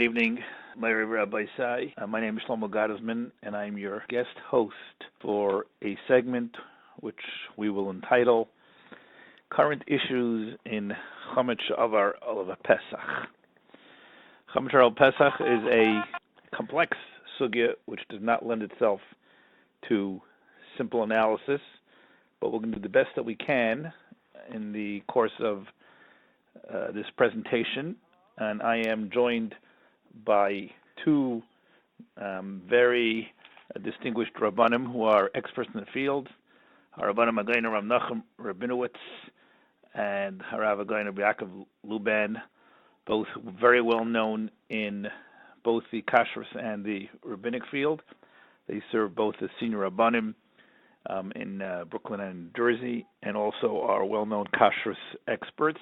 evening, Maravi Rabbi Sai. My name is Shlomo Gottesman, and I'm your guest host for a segment which we will entitle Current Issues in Chometz She'avar Alav HaPesach. Chometz She'avar Alav HaPesach is a complex sugya which does not lend itself to simple analysis, but we're going to do the best that we can in the course of this presentation. And I am joined by two very distinguished Rabbanim who are experts in the field. Rabbanim Again, Rav Nochum, Rabinowitz, and Rav Again, Yaakov, Luban, both very well known in both the Kosher and the Rabbinic field. They serve both as senior Rabbanim in Brooklyn and Jersey, and also are well-known Kosher experts.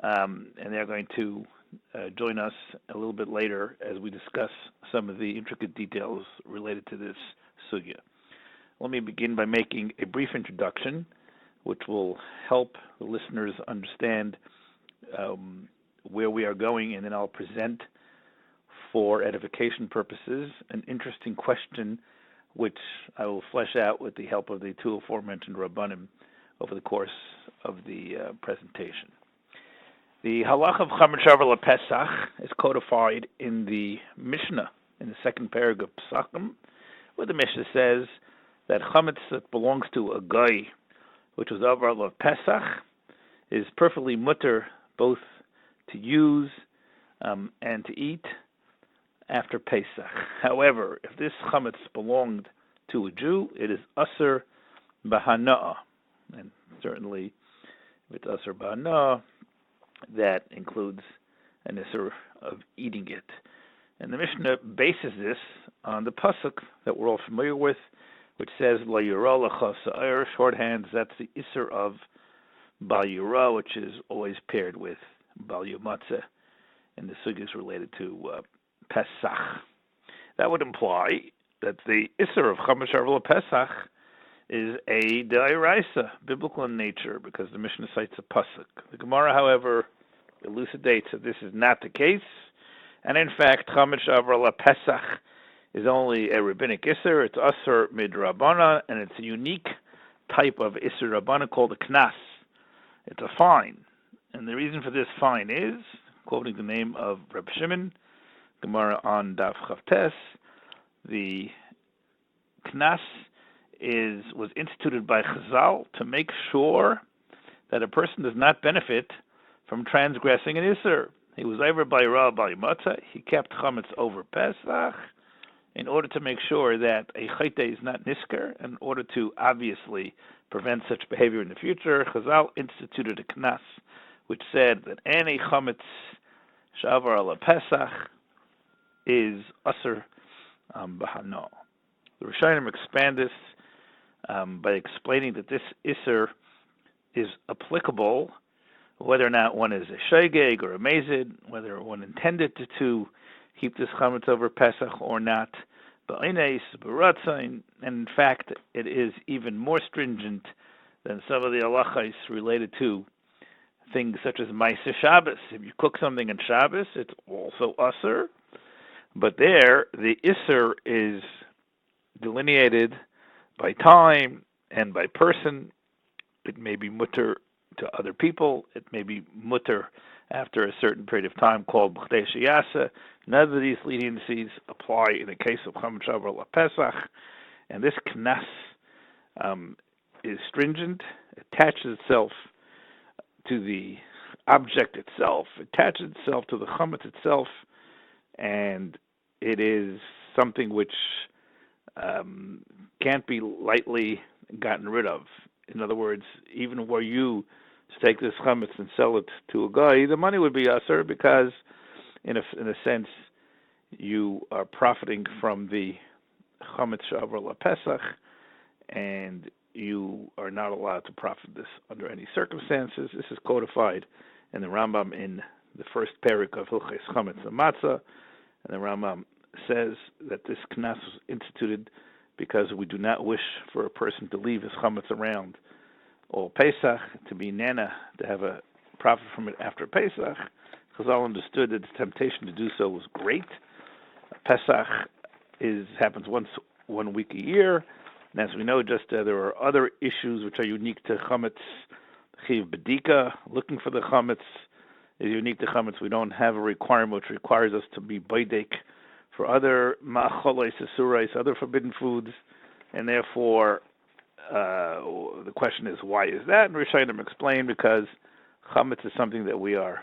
And they're going to join us a little bit later as we discuss some of the intricate details related to this sugya. Let me begin by making a brief introduction, which will help the listeners understand where we are going, and then I'll present, for edification purposes, an interesting question which I will flesh out with the help of the two aforementioned Rabbanim over the course of the presentation. The halach of Chometz She'avar Alav HaPesach is codified in the Mishnah, in the second paragraph of Pesachim, where the Mishnah says that chametz that belongs to a guy, which was Avar Alav HaPesach, is perfectly mutter both to use and to eat after Pesach. However, if this chametz belonged to a Jew, it is asur b'hana'ah, and certainly if it's asur b'hana'ah, that includes an issur of eating it. And the Mishnah bases this on the pasuk that we're all familiar with, which says, La yira lecha sa'ir, shorthands, that's the issur of bal yira, which is always paired with bal yomatzeh in the sugyas related to Pesach. That would imply that the issur of Chometz She'avar Alav HaPesach is a d'oraisa, biblical in nature, because the Mishnah cites a pasuk. The Gemara, however, elucidates that this is not the case, and in fact, Chometz She'avar Alav HaPesach is only a rabbinic issur. It's asur midrabbanan, and it's a unique type of issur rabbanan called a knas. It's a fine, and the reason for this fine is, quoting the name of Reb Shimon, Gemara on Daf Chavtes, the knas was instituted by Chazal to make sure that a person does not benefit from transgressing an issur. He was over by Ra by Matzah. He kept chametz over Pesach in order to make sure that a chayte is not nisker, in order to obviously prevent such behavior in the future. Chazal instituted a knas which said that any Chometz She'avar Alav HaPesach is asur b'hano. The Rishonim expand this by explaining that this issur is applicable whether or not one is a shogeg or a mazid, whether one intended to keep this chametz over Pesach or not, ba'ines, b'ratzain, and in fact it is even more stringent than some of the halachos related to things such as Ma'aseh Shabbos. If you cook something on Shabbos, it's also asur, but there the issur is delineated by time and by person. It may be mutter to other people. It may be mutter after a certain period of time called b'chdei sheyasa. None of these leniencies apply in the case of Chometz She'avar Alav HaPesach, and this knas is stringent, attaches itself to the object itself, attaches itself to the chametz itself, and it is something which can't be lightly gotten rid of. In other words, even were you to take this chametz and sell it to a guy, the money would be asur, because in a sense you are profiting from the Chometz She'avar Alav HaPesach, and you are not allowed to profit this under any circumstances. This is codified in the Rambam in the first parak of Hilchos Chametz and Matzah, and the Rambam says that this knas was instituted because we do not wish for a person to leave his chametz around all Pesach, to be nana, to have a profit from it after Pesach. Chazal understood that the temptation to do so was great. Pesach happens one week a year, and as we know, there are other issues which are unique to Chometz. Chiv Bedika, looking for the Chometz, is unique to Chometz. We don't have a requirement which requires us to be Baidek for other Ma'acholos, Asurais, other forbidden foods, and therefore the question is, why is that? And Rishonim explain, because Chometz is something that we are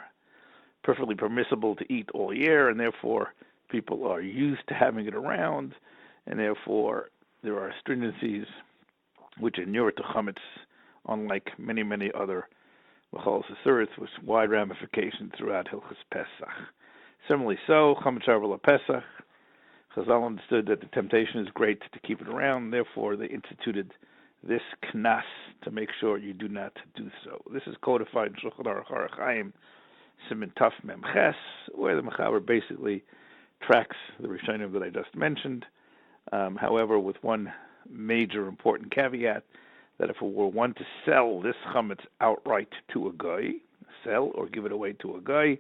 perfectly permissible to eat all year, and therefore people are used to having it around, and therefore there are stringencies which inure to Chometz, unlike many, many other Machalos Asuris, with wide ramifications throughout Hilchos Pesach. Similarly so, Chometz She'avar Alav HaPesach, Chazal understood that the temptation is great to keep it around, therefore they instituted this knas to make sure you do not do so. This is codified in Shulchan Aruch Orach Chaim, Siman Taf Mem Ches, where the Mechaber basically tracks the Rishonim that I just mentioned. However, with one major important caveat, that if it were one to sell this chametz outright to a guy, sell or give it away to a guy,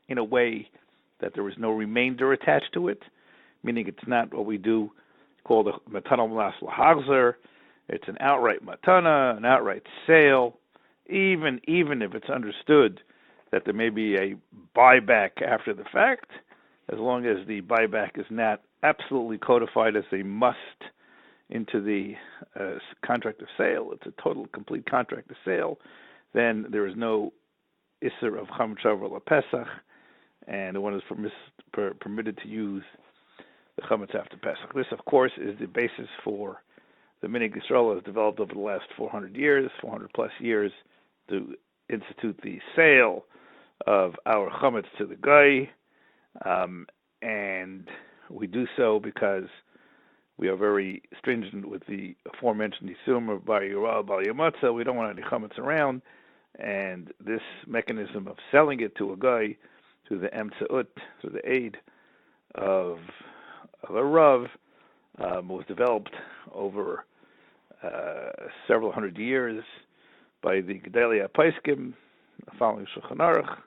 in a way that there is no remainder attached to it, meaning it's not what we do called a matana las lahagzer. It's an outright matana, an outright sale, even if it's understood that there may be a buyback after the fact, as long as the buyback is not absolutely codified as a must into the contract of sale, it's a total, complete contract of sale, then there is no isser of Chometz She'avar Alav HaPesach, and one is permitted to use the chametz after Pesach. This, of course, is the basis for the Minig Yisrael has developed over the last 400 plus years, to institute the sale of our chametz to the guy, and we do so because we are very stringent with the aforementioned Yisum of Bar Yirah, Bar Yamatzah. We don't want any chametz around, and this mechanism of selling it to a guy through the emtzaut, through the aid of a Rav, was developed over several hundred years by the Gedalei HaPoskim, following Shulchan Aruch,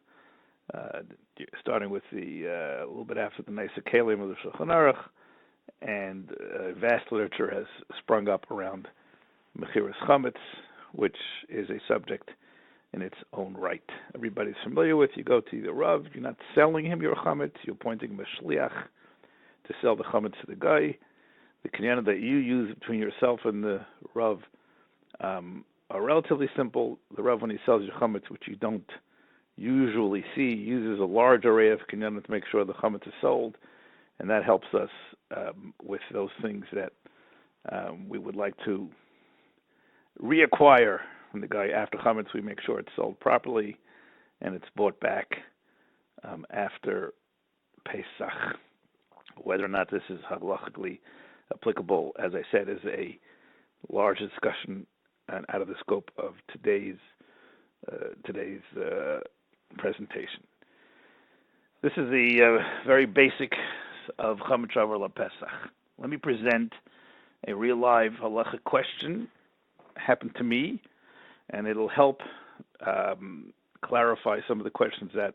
starting with a little bit after the Neisa Kalim of the Shulchan Aruch, and vast literature has sprung up around Mechiras Chametz, which is a subject in its own right. Everybody's familiar with. You go to the Rav, you're not selling him your chametz, you're appointing him a shliach to sell the chametz to the guy. The kinyan that you use between yourself and the Rav are relatively simple. The Rav, when he sells your chametz, which you don't usually see, uses a large array of kinyan to make sure the chametz is sold, and that helps us with those things that we would like to reacquire from the guy after chametz. We make sure it's sold properly and it's bought back after Pesach. Whether or not this is halachically applicable, as I said, is a large discussion and out of the scope of today's presentation. This is the very basic of Chometz She'avar Alav HaPesach. Let me present a real live halachic question, happened to me, and it'll help clarify some of the questions that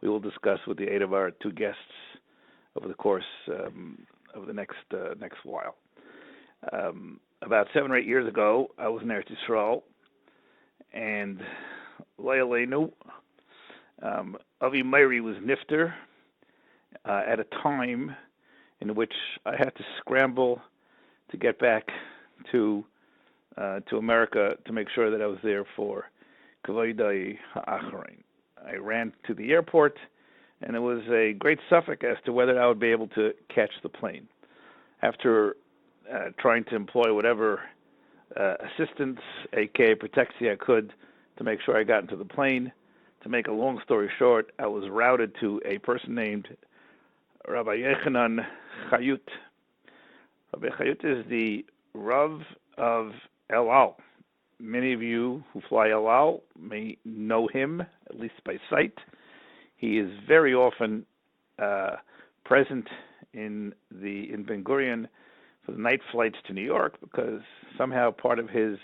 we will discuss with the aid of our two guests over the course of the next while. About 7 or 8 years ago, I was in Eretz Yisrael, and Le'aleinu, Avi Marayi was nifter at a time in which I had to scramble to get back to America to make sure that I was there for Kavoday Ha'acharein. I ran to the airport, and it was a great suffix as to whether I would be able to catch the plane. After trying to employ whatever assistance, aka protection, I could to make sure I got into the plane, to make a long story short, I was routed to a person named Rabbi Yochanan Chayut. Rabbi Chayut is the Rav of El Al. Many of you who fly El Al may know him, at least by sight. He is very often present in Ben Gurion for the night flights to New York, because somehow part of his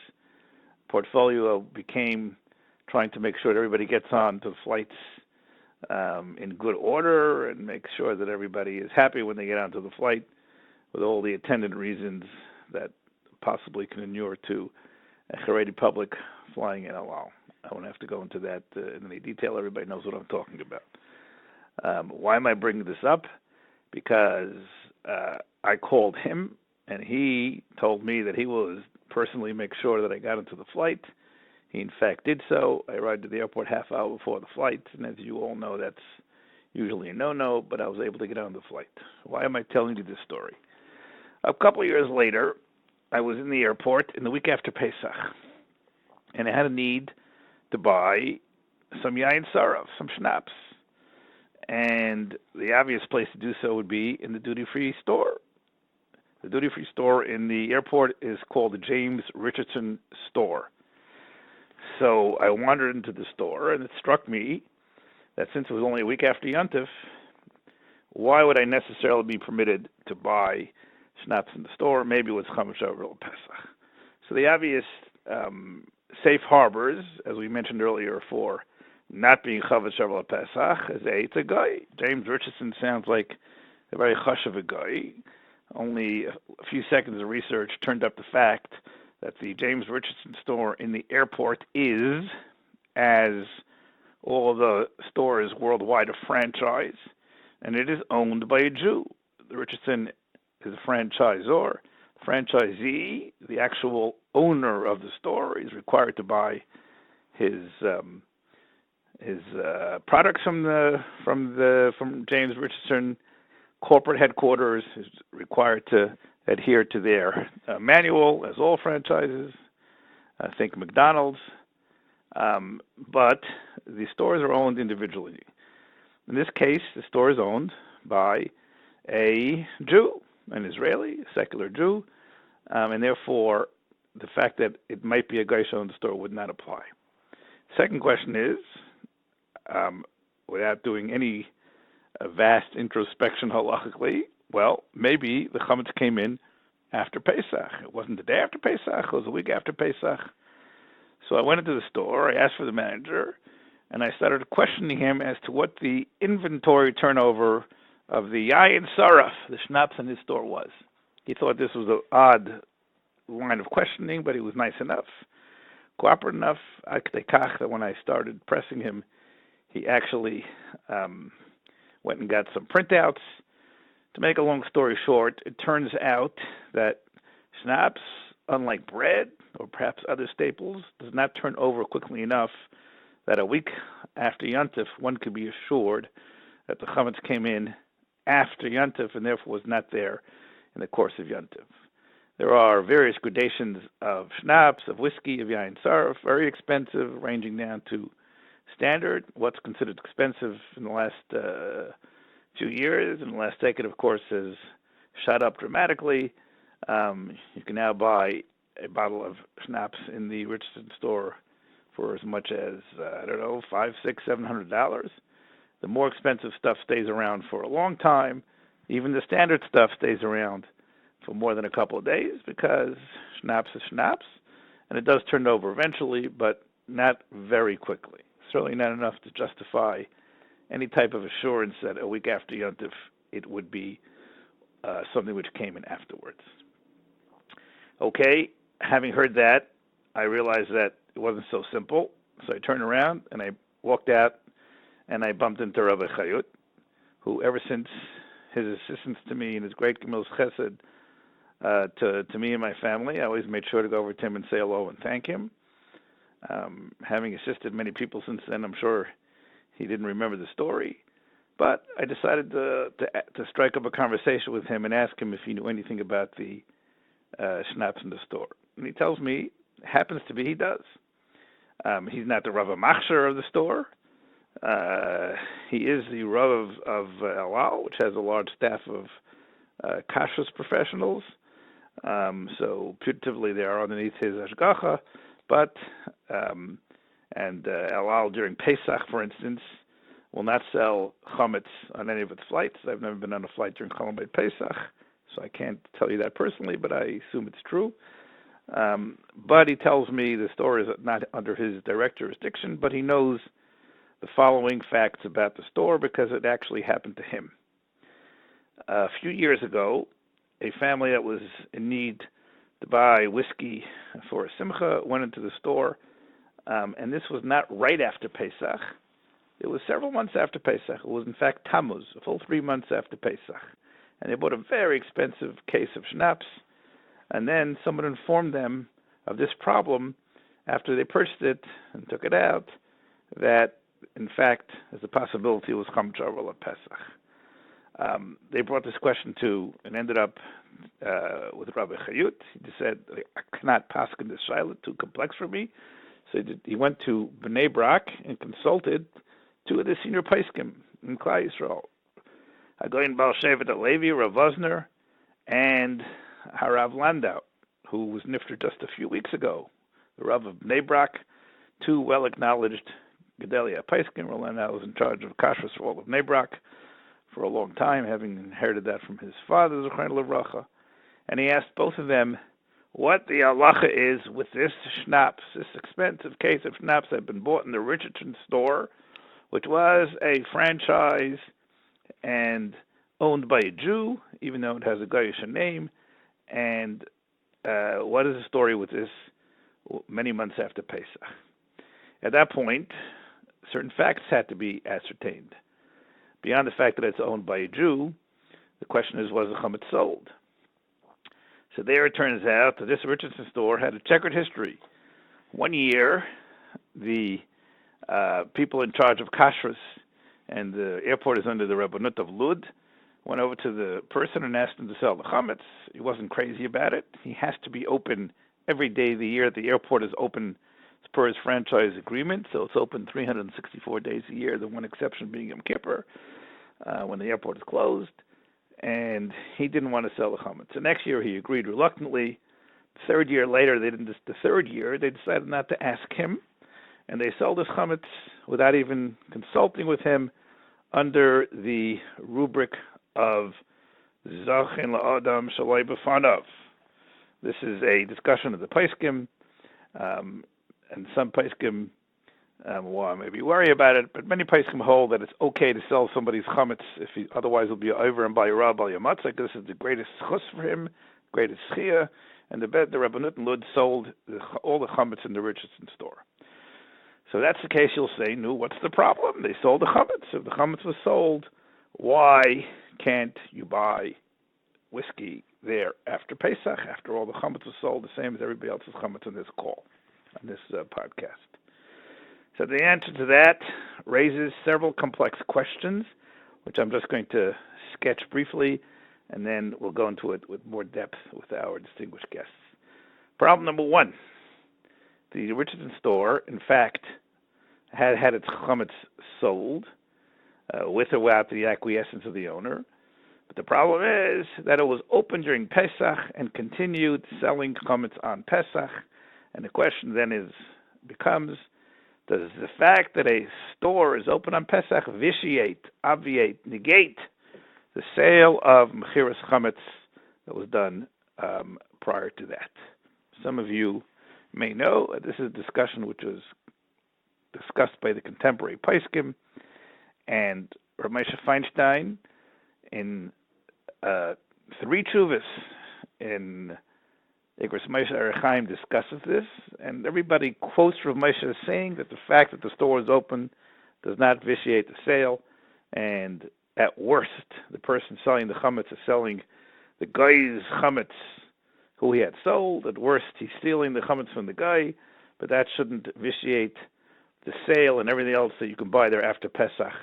portfolio became trying to make sure that everybody gets on to flights in good order and make sure that everybody is happy when they get onto the flight, with all the attendant reasons that possibly can inure to a Haredi public flying in El Al. I won't have to go into that in any detail. Everybody knows what I'm talking about. Why am I bringing this up? Because I called him, and he told me that he will personally make sure that I got into the flight. He, in fact, did so. I arrived at the airport half hour before the flight, and as you all know, that's usually a no-no, but I was able to get on the flight. Why am I telling you this story? A couple of years later, I was in the airport in the week after Pesach, and I had a need to buy some yain saraf, some schnapps. And the obvious place to do so would be in the duty-free store. The duty-free store in the airport is called the James Richardson store. So I wandered into the store, and it struck me that since it was only a week after Yontif, why would I necessarily be permitted to buy schnapps in the store? Maybe it was Chometz She'avar Alav HaPesach. So the obvious safe harbors, as we mentioned earlier, for not being Chometz She'avar Alav HaPesach, is it's a guy. James Richardson sounds like a very hush of a guy. Only a few seconds of research turned up the fact that the James Richardson store in the airport is, as all of the stores worldwide, a franchise, and it is owned by a Jew. The Richardson is a franchisor. Franchisee, the actual owner of the store, is required to buy his products from James Richardson corporate headquarters, is required to adhere to their manual, as all franchises. I think McDonald's, but the stores are owned individually. In this case, the store is owned by a Jew, an Israeli, a secular Jew, and therefore the fact that it might be a Geisha-owned store would not apply. Second question is, without doing any vast introspection halachically, well, maybe the chametz came in after Pesach. It wasn't the day after Pesach, it was a week after Pesach. So I went into the store, I asked for the manager, and I started questioning him as to what the inventory turnover of the yain saraf, the schnapps in his store, was. He thought this was an odd line of questioning, but he was nice enough, cooperative enough, that when I started pressing him, he actually went and got some printouts. To make a long story short, it turns out that schnapps, unlike bread or perhaps other staples, does not turn over quickly enough that a week after Yontif, one could be assured that the chametz came in after Yontif and therefore was not there in the course of Yontif. There are various gradations of schnapps, of whiskey, of yain saraf, very expensive, ranging down to standard. What's considered expensive in the last few years, in the last decade, of course, has shot up dramatically. You can now buy a bottle of schnapps in the Richardson store for as much as, $500, $600, $700. The more expensive stuff stays around for a long time. Even the standard stuff stays around for more than a couple of days because schnapps is schnapps, and it does turn over eventually, but not very quickly. Certainly not enough to justify any type of assurance that a week after Yontif it would be something which came in afterwards. Okay, having heard that, I realized that it wasn't so simple, so I turned around and I walked out and I bumped into Rabbi Chayut, who ever since his assistance to me and his great Gemil's chesed to me and my family, I always made sure to go over to him and say hello and thank him. Having assisted many people since then, I'm sure he didn't remember the story, but I decided to strike up a conversation with him and ask him if he knew anything about the schnapps in the store. And he tells me, happens to be he does. He's not the Rav Machsher of the store. He is the Rav of El Al, which has a large staff of kashrus professionals. So putatively they are underneath his ashgacha, but El Al during Pesach, for instance, will not sell chametz on any of its flights. I've never been on a flight during Chometz Pesach, so I can't tell you that personally, but I assume it's true. But he tells me the store is not under his direct jurisdiction, but he knows the following facts about the store because it actually happened to him. A few years ago, a family that was in need to buy whiskey for a simcha went into the store, and this was not right after Pesach. It was several months after Pesach. It was, in fact, Tammuz, a full 3 months after Pesach. And they bought a very expensive case of schnapps, and then someone informed them of this problem after they purchased it and took it out, that, in fact, there's a possibility it was Chometz She'avar Alav HaPesach. They brought this question to, and ended up with Rabbi Chayut. He just said, I cannot paskin this shaila, too complex for me. So he went to Bnei Brak and consulted two of the senior poskim in Klal Yisrael, Hagoyin Baal Shevet Levi, Rav Vosner, and Harav Landau, who was nifter just a few weeks ago. The Rav of Bnei Brak, two well-acknowledged Gedalia poskim. Rav Landau was in charge of Kashrus for all of Bnei Brak for a long time, having inherited that from his father, Zechron Levracha. And he asked both of them what the halacha is with this schnapps, this expensive case of schnapps that had been bought in the Richardson store, which was a franchise and owned by a Jew, even though it has a Goyish name. And what is the story with this many months after Pesach? At that point, certain facts had to be ascertained. Beyond the fact that it's owned by a Jew, the question is, was the chametz sold? So there it turns out that this Richardson store had a checkered history. One year, the people in charge of kashrus, and the airport is under the Rabbinut of Lud, went over to the person and asked him to sell the chametz. He wasn't crazy about it. He has to be open every day of the year. The airport is open as per his franchise agreement, so it's open 364 days a year, the one exception being Yom Kippur, when the airport is closed. And he didn't want to sell the chametz. The next year he agreed reluctantly. The third year later, they decided not to ask him, and they sold his chametz without even consulting with him under the rubric of Zachin la'adam shalai b'fanav. This is a discussion of the poskim, and some poskim maybe worry about it, but many poskim hold that it's okay to sell somebody's chametz if he otherwise will be over and by Rabbi Yamatzak. This is the greatest chus for him, greatest schia, and the Rabbinut and Lud sold all the chametz in the Richardson store. So that's the case. You'll say, no, what's the problem? They sold the chametz. If the chametz was sold, why can't you buy whiskey there after Pesach, after all the chametz was sold, the same as everybody else's chametz on this call, on this podcast? So the answer to that raises several complex questions, which I'm just going to sketch briefly, and then we'll go into it with more depth with our distinguished guests. Problem number one. The Richardson store, in fact, had its chametz sold, with or without the acquiescence of the owner. But the problem is that it was open during Pesach and continued selling chametz on Pesach. And the question then becomes, does the fact that a store is open on Pesach obviate, negate the sale of mechiras chametz that was done prior to that? Some of you may know this is a discussion which was discussed by the contemporary poskim, and Rav Moshe Feinstein in 3 tshuvas in Igros Moshe Erechaim discusses this, and everybody quotes Rav Moshe as saying that the fact that the store is open does not vitiate the sale, and at worst, the person selling the chametz is selling the guy's chametz who he had sold. At worst, he's stealing the chametz from the guy, but that shouldn't vitiate the sale, and everything else that you can buy there after Pesach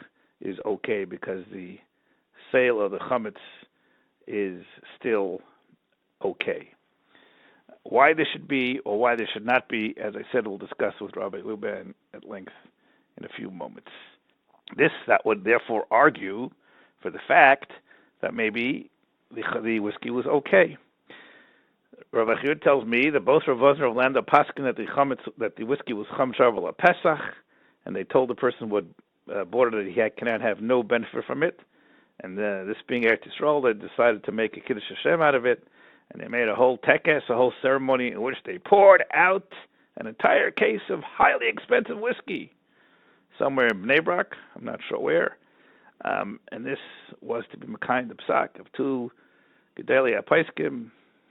is okay because the sale of the chametz is still okay. Why this should be or why this should not be, as I said, we'll discuss with Rabbi Luban at length in a few moments. That would therefore argue for the fact that maybe the whiskey was okay. Rabbi Chiyud tells me that both Rav Vosner and Landau paskin that the whiskey was Chometz She'avar Alav HaPesach, and they told the person who had bought it that he cannot have no benefit from it. And this being Eretz Yisrael, they decided to make a Kiddush Hashem out of it, and they made a whole tekes, a whole ceremony in which they poured out an entire case of highly expensive whiskey. somewhere in Bnei Brak, I'm not sure where, and this was to be Mekayim the Pesach of two Gedalei HaPesachim,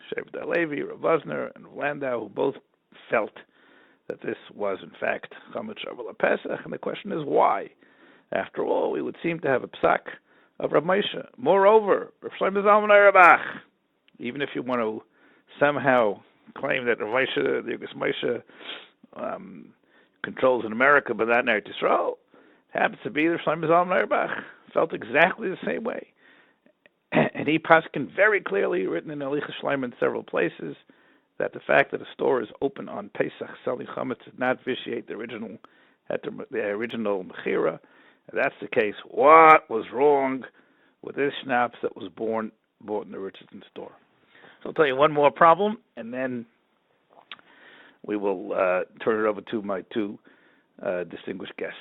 She'avar Levi, Rav Wosner, and Landau, who both felt that this was in fact Chometz She'avar Alav HaPesach, and the question is why? After all, we would seem to have a Pesach of Rav Moshe. Moreover, Rav Shlomo Zalman Auerbach, even if you want to somehow claim that Rav Moshe, the Yugos Moshe, controls in America, but not in Eretz Yisrael, happens to be Rav Shlomo Zalman Auerbach, felt exactly the same way. And he paskined very clearly, written in Alicha Shleima in several places, that the fact that a store is open on Pesach selling chametz did not vitiate the original mechira. If that's the case, what was wrong with this schnapps that was bought in the Richardson store? So I'll tell you one more problem, and then we will turn it over to my two distinguished guests.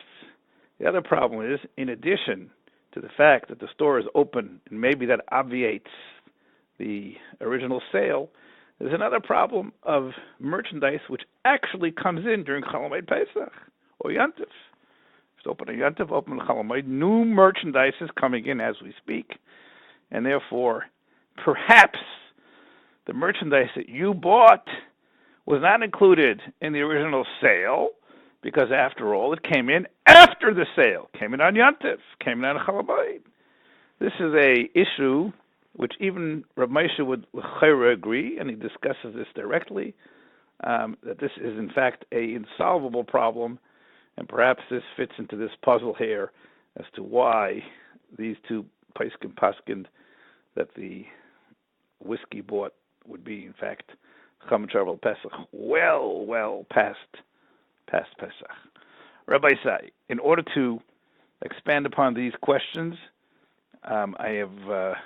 The other problem is, in addition to the fact that the store is open, and maybe that obviates the original sale, there's another problem of merchandise which actually comes in during Chol Hamoed Pesach or Yontif. It's open on Yontif, open on Chol Hamoed. New merchandise is coming in as we speak, and therefore, perhaps the merchandise that you bought was not included in the original sale, because after all, it came in after the sale, came in on Yontif, came in on Chol Hamoed. This is a issue which even Rabbi Moshe would l'chayra agree, and he discusses this directly, that this is in fact a insolvable problem, and perhaps this fits into this puzzle here as to why these two paskin that the whiskey bought would be in fact Chometz She'avar Alav HaPesach, well past Pesach. Rabbi Say, in order to expand upon these questions, I have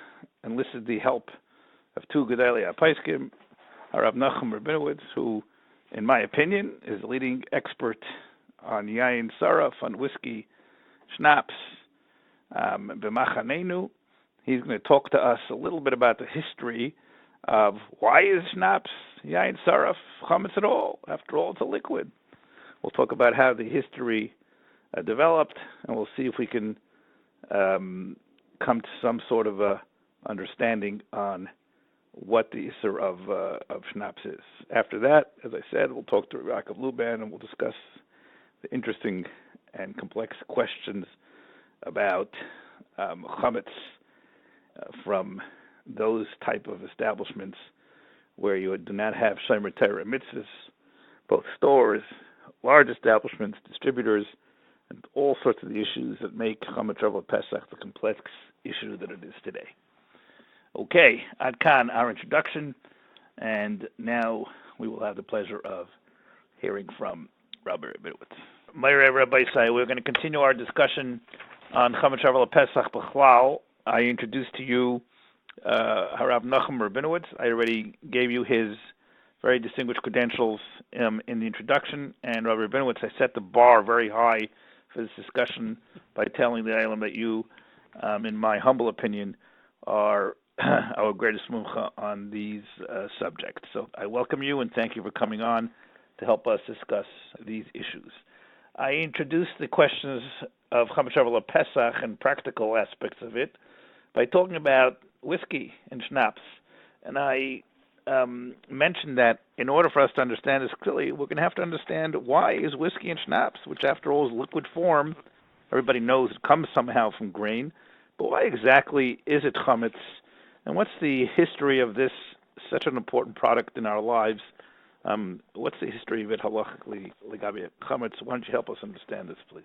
enlisted the help of two Gedalei HaPesachim, Rav Nochum Rabinowitz, who, in my opinion, is the leading expert on yain saraf, on whiskey, schnapps, b'machanenu. He's going to talk to us a little bit about the history of why is schnapps, yain saraf, chametz at all. After all, it's a liquid. We'll talk about how the history developed, and we'll see if we can come to some sort of a understanding on what the issur of schnapps is. After that, as I said, we'll talk to Yaakov Luban, and we'll discuss the interesting and complex questions about chametz from those type of establishments where you do not have shomer Torah mitzvahs, both stores, large establishments, distributors, and all sorts of the issues that make Chometz She'avar Alav HaPesach the complex issue that it is today. Okay, Ad Kan, our introduction, and now we will have the pleasure of hearing from Rabbi Rabinowitz. Marae Rabbi Say, we're going to continue our discussion on Chometz She'avar Alav HaPesach B'chlal. I introduced to you Harav Nochum Rabinowitz. I already gave you his very distinguished credentials in the introduction, and Rabbi Rabinowitz, I set the bar very high for this discussion by telling the Eilam that you, in my humble opinion, are our greatest mumcha on these subjects. So I welcome you and thank you for coming on to help us discuss these issues. I introduced the questions of Chometz She'avar Alav HaPesach and practical aspects of it by talking about whiskey and schnapps, and I mentioned that in order for us to understand this clearly, we're going to have to understand why is whiskey and schnapps, which after all is liquid form, everybody knows it comes somehow from grain, but why exactly is it chametz, and what's the history of this, such an important product in our lives? What's the history of it halachically, legabi chametz? Why don't you help us understand this, please?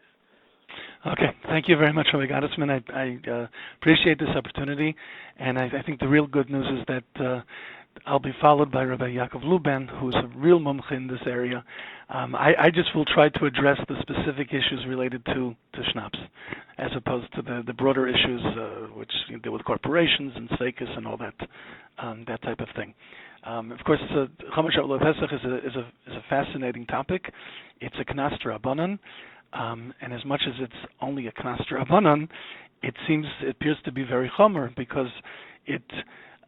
Okay, thank you very much, Rabbi Gottesman. I appreciate this opportunity, and I think the real good news is that I'll be followed by Rabbi Yaakov Luban, who's a real mumcha in this area. I just will try to address the specific issues related to schnapps, as opposed to the broader issues which deal with corporations and seikus and all that type of thing. Of course, Chometz She'avar Alav HaPesach is a fascinating topic. It's a knas d'Rabbanan, and as much as it's only a knas d'Rabbanan, it appears to be very chomer, because it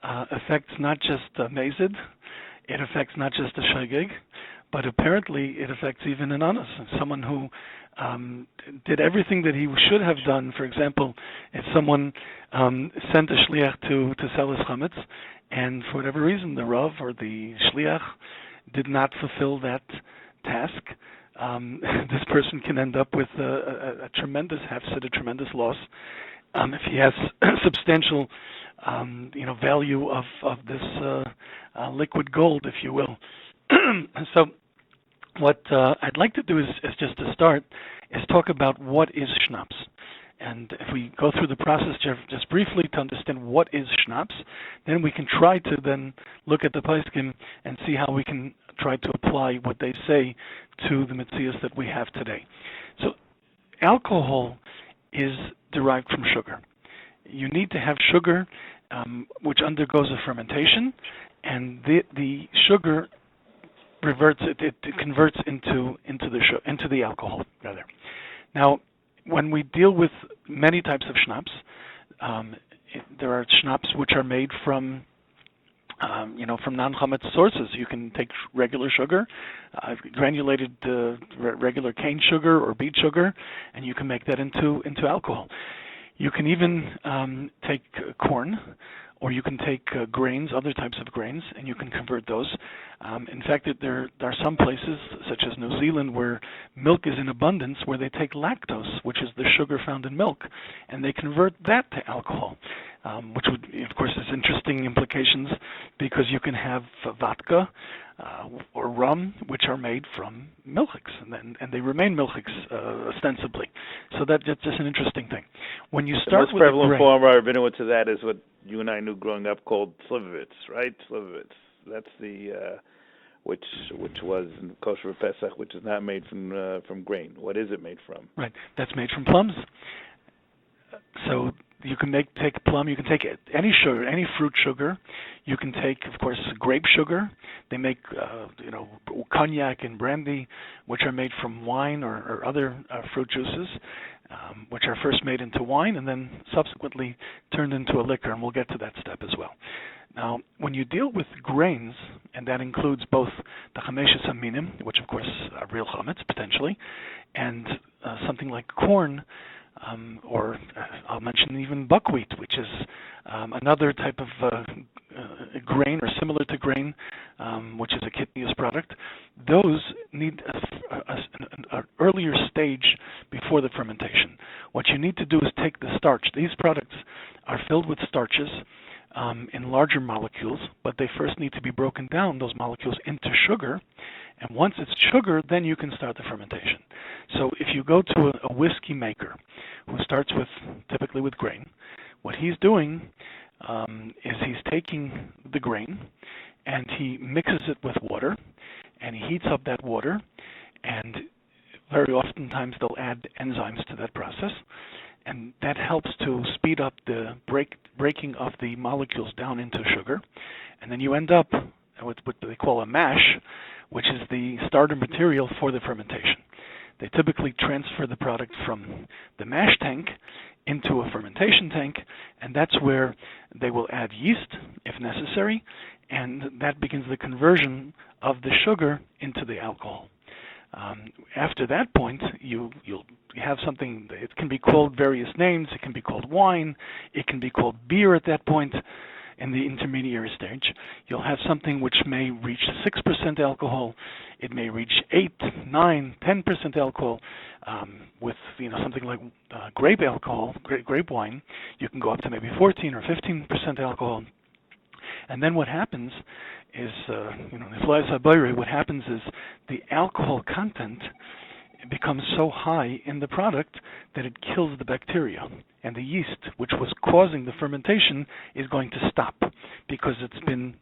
affects not just Mazid, it affects not just the Shagig, but apparently it affects even an honest, someone who did everything that he should have done. For example, if someone sent a shliach to sell his chametz, and for whatever reason the rav or the shliach did not fulfill that task, this person can end up with a tremendous hefsed, a tremendous loss, if he has substantial value of this liquid gold, if you will. So what I'd like to do is just to start, is talk about what is schnapps. And if we go through the process just briefly to understand what is schnapps, then we can try to then look at the poskim and see how we can try to apply what they say to the metzias that we have today. So alcohol is derived from sugar. You need to have sugar which undergoes a fermentation, and the sugar it converts into the alcohol rather. Now, when we deal with many types of schnapps, there are schnapps which are made from from non-chometz sources. You can take regular sugar, granulated regular cane sugar or beet sugar, and you can make that into alcohol. You can even take corn, or you can take grains, other types of grains, and you can convert those. In fact, there are some places, such as New Zealand, where milk is in abundance, where they take lactose, which is the sugar found in milk, and they convert that to alcohol, which would, of course, has interesting implications, because you can have vodka or rum, which are made from milchiks, and they remain milchiks ostensibly. So that's just an interesting thing. When you start the most prevalent form of Rabinowitz of that is what you and I knew growing up called slivovitz, right? Slivovitz. That's the which was in Kosher Pesach, which is not made from grain. What is it made from? Right. That's made from plums. So you can take plum. You can take any sugar, any fruit sugar. You can take, of course, grape sugar. They make cognac and brandy, which are made from wine or other fruit juices, which are first made into wine and then subsequently turned into a liquor, and we'll get to that step as well. Now, when you deal with grains, and that includes both the chameshes aminim, which of course are real chametz potentially, and something like corn, or I'll mention even buckwheat, which is another type of grain or similar to grain, which is a kitnius product. Those need an earlier stage before the fermentation. What you need to do is take the starch. These products are filled with starches in larger molecules, but they first need to be broken down, those molecules, into sugar. And once it's sugar, then you can start the fermentation. So if you go to a whiskey maker who starts typically with grain, what he's doing is he's taking the grain and he mixes it with water, and he heats up that water, and very oftentimes they'll add enzymes to that process, and that helps to speed up the breaking of the molecules down into sugar, and then you end up with what they call a mash, which is the starter material for the fermentation. They typically transfer the product from the mash tank into a fermentation tank, and that's where they will add yeast if necessary, and that begins the conversion of the sugar into the alcohol. After that point, you'll have something. It can be called various names. It can be called wine. It can be called beer at that point. In the intermediary stage, you'll have something which may reach 6% alcohol. It may reach 8, 9, 10% alcohol. With something like grape alcohol, grape wine, you can go up to maybe 14 or 15% alcohol. And then what happens is, what happens is the alcohol content becomes so high in the product that it kills the bacteria, and the yeast, which was causing the fermentation, is going to stop because it's been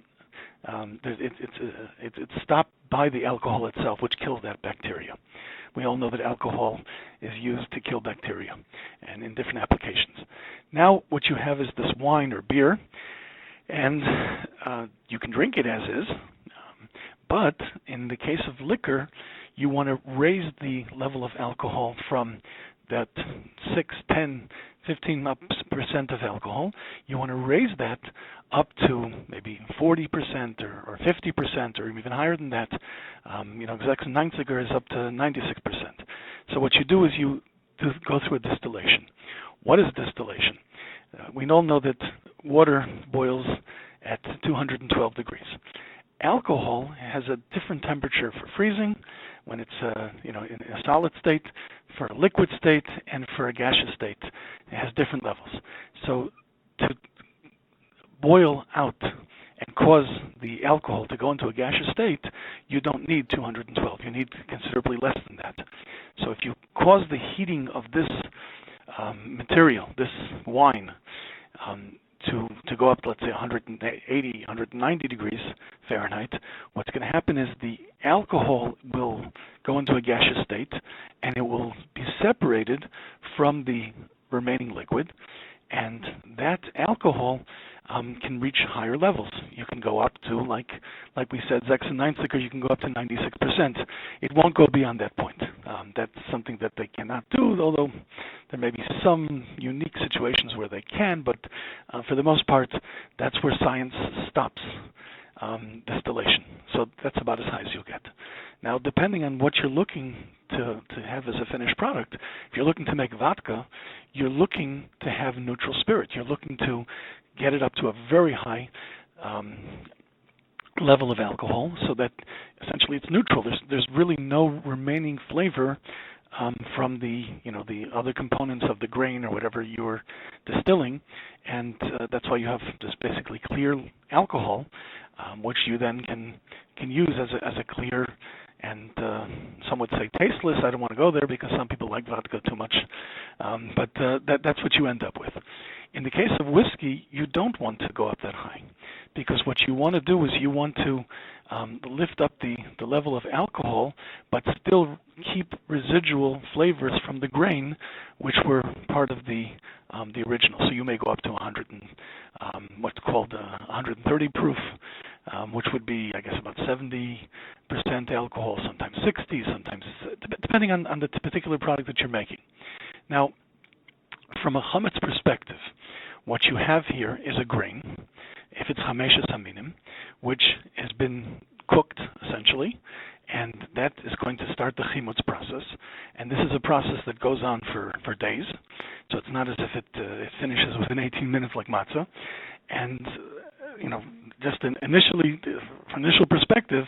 it's stopped by the alcohol itself, which kills that bacteria. We all know that alcohol is used to kill bacteria, and in different applications. Now, what you have is this wine or beer, and you can drink it as is, but in the case of liquor, you want to raise the level of alcohol from that 6, 10, 15% of alcohol. You want to raise that up to maybe 40% or 50% or even higher than that. 96er is up to 96%. So what you do is you go through a distillation. What is distillation? We all know that water boils at 212 degrees. Alcohol has a different temperature for freezing when it's in a solid state, for a liquid state, and for a gaseous state. It has different levels. So to boil out and cause the alcohol to go into a gaseous state, you don't need 212. You need considerably less than that. So if you cause the heating of this material, this wine, to go up, let's say 180, 190 degrees Fahrenheit, what's going to happen is the alcohol will go into a gaseous state, and it will be separated from the remaining liquid, and that alcohol can reach higher levels. You can go up to, like we said, 96er, you can go up to 96%. It won't go beyond that point. That's something that they cannot do, although there may be some unique situations where they can, but for the most part, that's where science stops distillation. So that's about as high as you'll get. Now, depending on what you're looking to have as a finished product, if you're looking to make vodka, you're looking to have neutral spirit. You're looking to get it up to a very high level of alcohol, so that essentially it's neutral. There's really no remaining flavor from the other components of the grain or whatever you're distilling, and that's why you have just basically clear alcohol, which you then can use as a clear and some would say tasteless. I don't want to go there because some people like vodka too much, but that's what you end up with. In the case of whiskey, you don't want to go up that high, because what you want to do is you want to lift up the level of alcohol, but still keep residual flavors from the grain, which were part of the original. So you may go up to 130 proof, which would be, I guess, about 70% alcohol, sometimes 60, sometimes depending on the particular product that you're making. Now, from a Chometz perspective, what you have here is a grain, if it's Chameshes Haminim, which has been cooked, essentially, and that is going to start the Chimutz process. And this is a process that goes on for days, so it's not as if it finishes within 18 minutes like matzah. And, just initially, from initial perspective,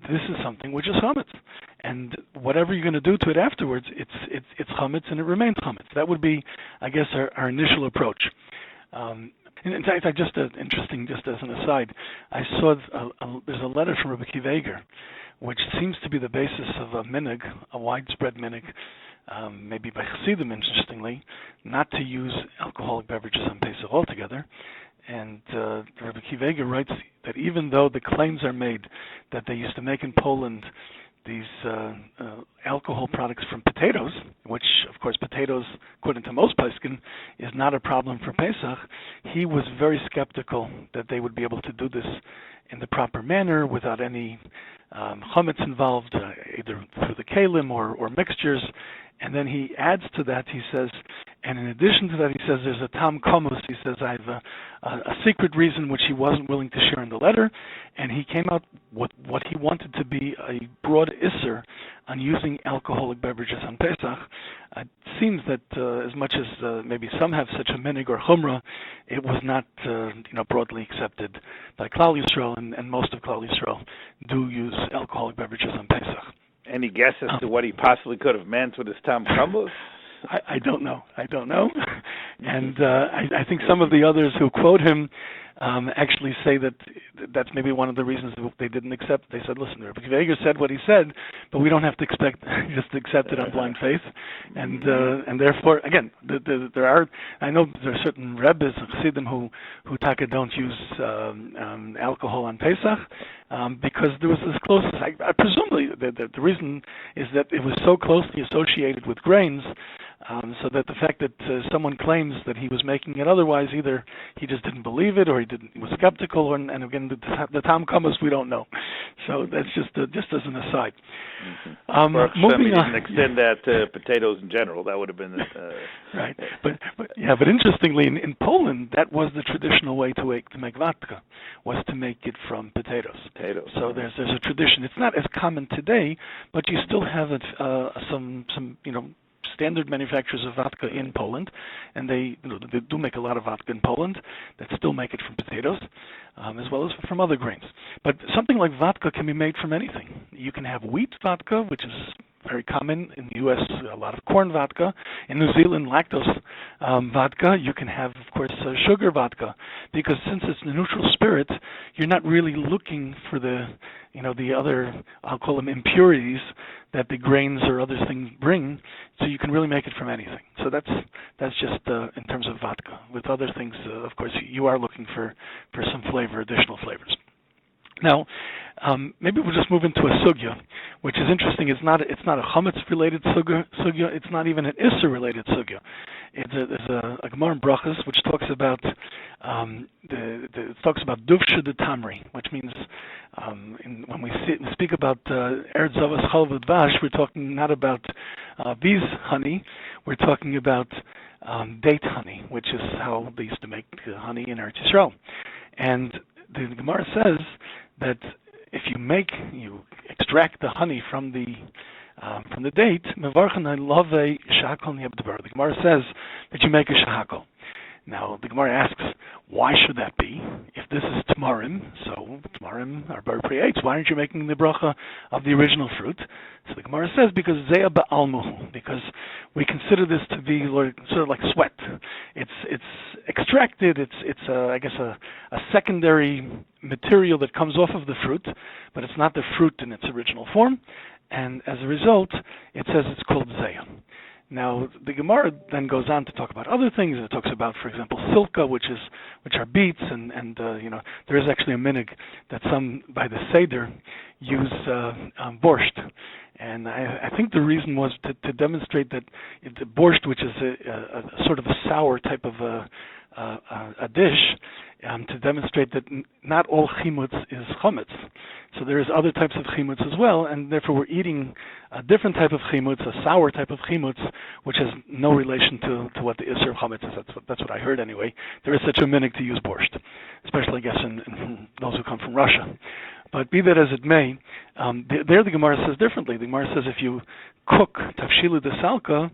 this is something which is Chometz. And whatever you're going to do to it afterwards, it's Chometz and it remains Chometz. That would be, I guess, our initial approach. In fact, interesting, just as an aside, I saw there's a letter from Rabbi Kiveger, which seems to be the basis of a minig, a widespread minig, maybe by Chassidim, interestingly, not to use alcoholic beverages on Pesach altogether. And Rabbi Kiveger writes that even though the claims are made that they used to make in Poland these alcohol products from potatoes, which, of course, potatoes, according to most Peskin, is not a problem for Pesach, he was very skeptical that they would be able to do this in the proper manner without any chametz involved, either through the kalim or mixtures. And then he adds to that, he says, and in addition to that, he says there's a tam komus. He says I have a secret reason which he wasn't willing to share in the letter, and he came out with what he wanted to be a broad isser on using alcoholic beverages on Pesach. It seems that as much as maybe some have such a minig or chumrah, it was not broadly accepted by Klal Yisrael, and most of Klal Yisrael do use alcoholic beverages on Pesach. Any guess as to what he possibly could have meant with his tam komus? I don't know. And I think some of the others who quote him actually say that that's maybe one of the reasons they didn't accept. They said, listen, Rabbi Kiveger said what he said, but we don't have to just accept it on blind faith. And therefore, again, I know there are certain Rebbes and Chassidim who taka don't use alcohol on Pesach because there was this close. I presumably the reason is that it was so closely associated with grains. So that the fact that someone claims that he was making it otherwise, either he just didn't believe it or he was skeptical, and again, the tam komus we don't know. So that's just as an aside. Moving on. Didn't extend that to potatoes in general. That would have been right. But interestingly, in Poland, that was the traditional way to make vodka, was to make it from potatoes. So there's a tradition. It's not as common today, but you still have some standard manufacturers of vodka in Poland, and they do make a lot of vodka in Poland that still make it from potatoes, as well as from other grains. But something like vodka can be made from anything. You can have wheat vodka, which is very common in the U.S., a lot of corn vodka. In New Zealand, lactose vodka. You can have, of course, sugar vodka, because since it's a neutral spirit, you're not really looking for the other, I'll call them impurities, that the grains or other things bring, so you can really make it from anything. So that's just in terms of vodka. With other things, of course, you are looking for some flavor, additional flavors. Now, maybe we'll just move into a sugya, which is interesting. It's not a Chometz-related sugya. It's not even an Issa-related sugya. There's a Gemara in Brachos which talks about duvsha de tamri, which means when we speak about eretz zavas chalav udvash, we're talking not about bees honey. We're talking about date honey, which is how they used to make honey in Eretz Yisrael. And the Gemara says that if you extract the honey from the date, the Gemara says that you make a shahakol. Now, the Gemara asks, why should that be? If this is tamarim, so tamarim are bar pri-eitz, why aren't you making the bracha of the original fruit? So the Gemara says, because zeya ba'almuhu, because we consider this to be sort of like sweat. It's extracted, it's I guess a secondary material that comes off of the fruit, but it's not the fruit in its original form, and as a result, it says it's called zeya. Now, the Gemara then goes on to talk about other things. It talks about, for example, silka, which are beets, and there is actually a minig that some by the Seder use borscht. And I think the reason was to demonstrate that the borscht, which is a sort of a sour type of a dish, to demonstrate that not all chimutz is chometz. So there is other types of chimutz as well, and therefore we're eating a different type of chimutz, a sour type of chimutz, which has no relation to what the isser of chometz is. That's what I heard anyway. There is such a minig to use borscht, especially I guess in those who come from Russia. But be that as it may, there the Gemara says differently. The Gemara says if you cook tafshilu de salka,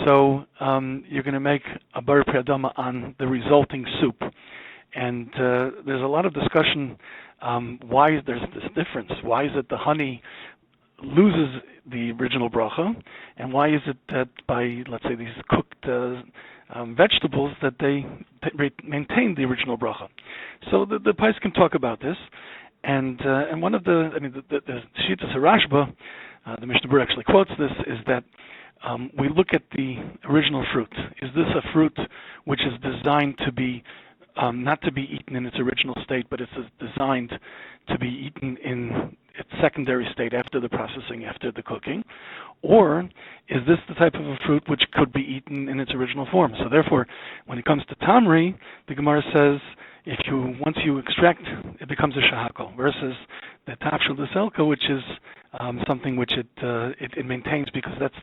so you're going to make a bar pri adama on the resulting soup. And there's a lot of discussion why there's this difference. Why is it the honey loses the original bracha, and why is it that by, let's say, these cooked vegetables that they maintain the original bracha? So the Pais can talk about this. And one of the Shitas Rashba, the Mishnah Berurah actually quotes this, is that we look at the original fruit. Is this a fruit which is designed to be not to be eaten in its original state, but it's designed to be eaten in its secondary state after the processing, after the cooking? Or is this the type of a fruit which could be eaten in its original form? So therefore, when it comes to tamri, the Gemara says, once you extract, it becomes a shahakol, versus the tafshil de selka, which is something which it maintains, because that's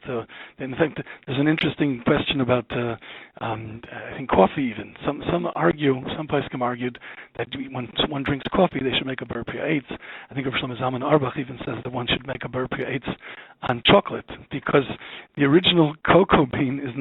in fact, there's an interesting question about I think coffee even. Some poskim argued that when one drinks coffee, they should make a bar pri-eitz. I think Shlomo Zalman Auerbach even says that one should make a bar pri-eitz on chocolate, because the original cocoa bean is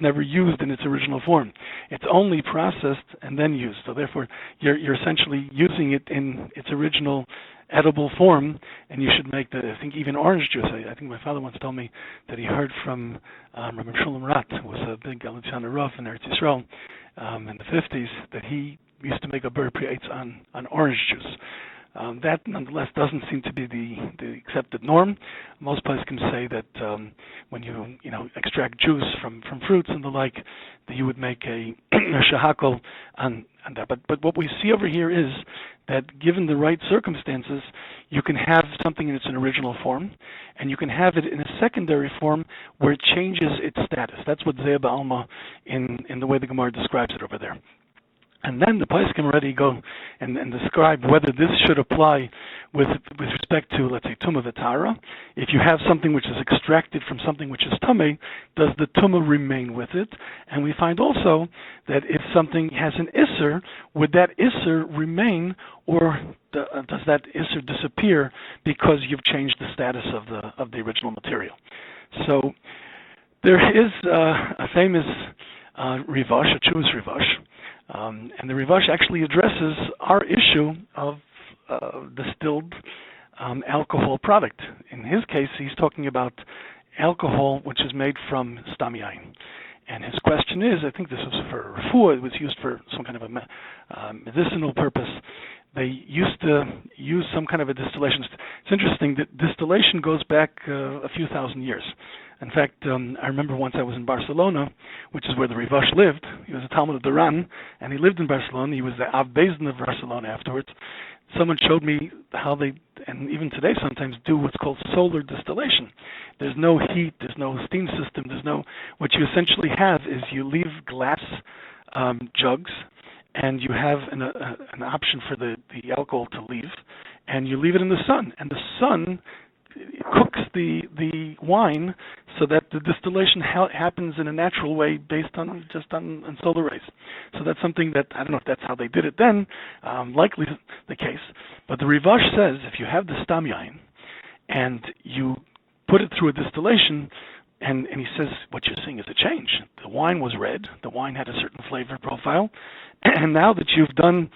never used in its original form. It's only processed and then used. So therefore, you're essentially using it in its original edible form, and you should make I think even orange juice. I think my father once told me that he heard from Rabbi Rat, who was a big Galician Rav in Eretz Yisrael in the 50s, that he used to make a bar pri-eitz on orange juice. That nonetheless doesn't seem to be the accepted norm. Most places can say that when you extract juice from fruits and the like, that you would make a shahakol on that. But what we see over here is that given the right circumstances, you can have something in its original form, and you can have it in a secondary form where it changes its status. That's what zeya ba'alma in the way the Gemara describes it over there. And then the Pais can already go and describe whether this should apply with respect to, let's say, tumah v'tara. If you have something which is extracted from something which is tumah, does the tumah remain with it? And we find also that if something has an isser, would that isser remain, or does that isser disappear because you've changed the status of the original material? So there is a famous Rivash, a Chuvas Rivash, and the Rivash actually addresses our issue of distilled alcohol product. In his case, he's talking about alcohol which is made from stam yain. And his question is, I think this was for refuah, it was used for some kind of a medicinal purpose. They used to use some kind of a distillation. It's interesting that distillation goes back a few thousand years. In fact, I remember once I was in Barcelona, which is where the Rivash lived. He was a Talmud of Duran, and he lived in Barcelona. He was the Av Bezdin of Barcelona afterwards. Someone showed me how they, and even today sometimes, do what's called solar distillation. There's no heat, there's no steam system, what you essentially have is you leave glass jugs, and you have an option for the alcohol to leave, and you leave it in the sun, and the sun cooks the wine so that the distillation happens in a natural way based on solar rays. So that's something that, I don't know if that's how they did it then, likely the case, but the Rivash says if you have the stam yain and you put it through a distillation, and he says what you're seeing is a change. The wine was red, the wine had a certain flavor profile, and now that you've done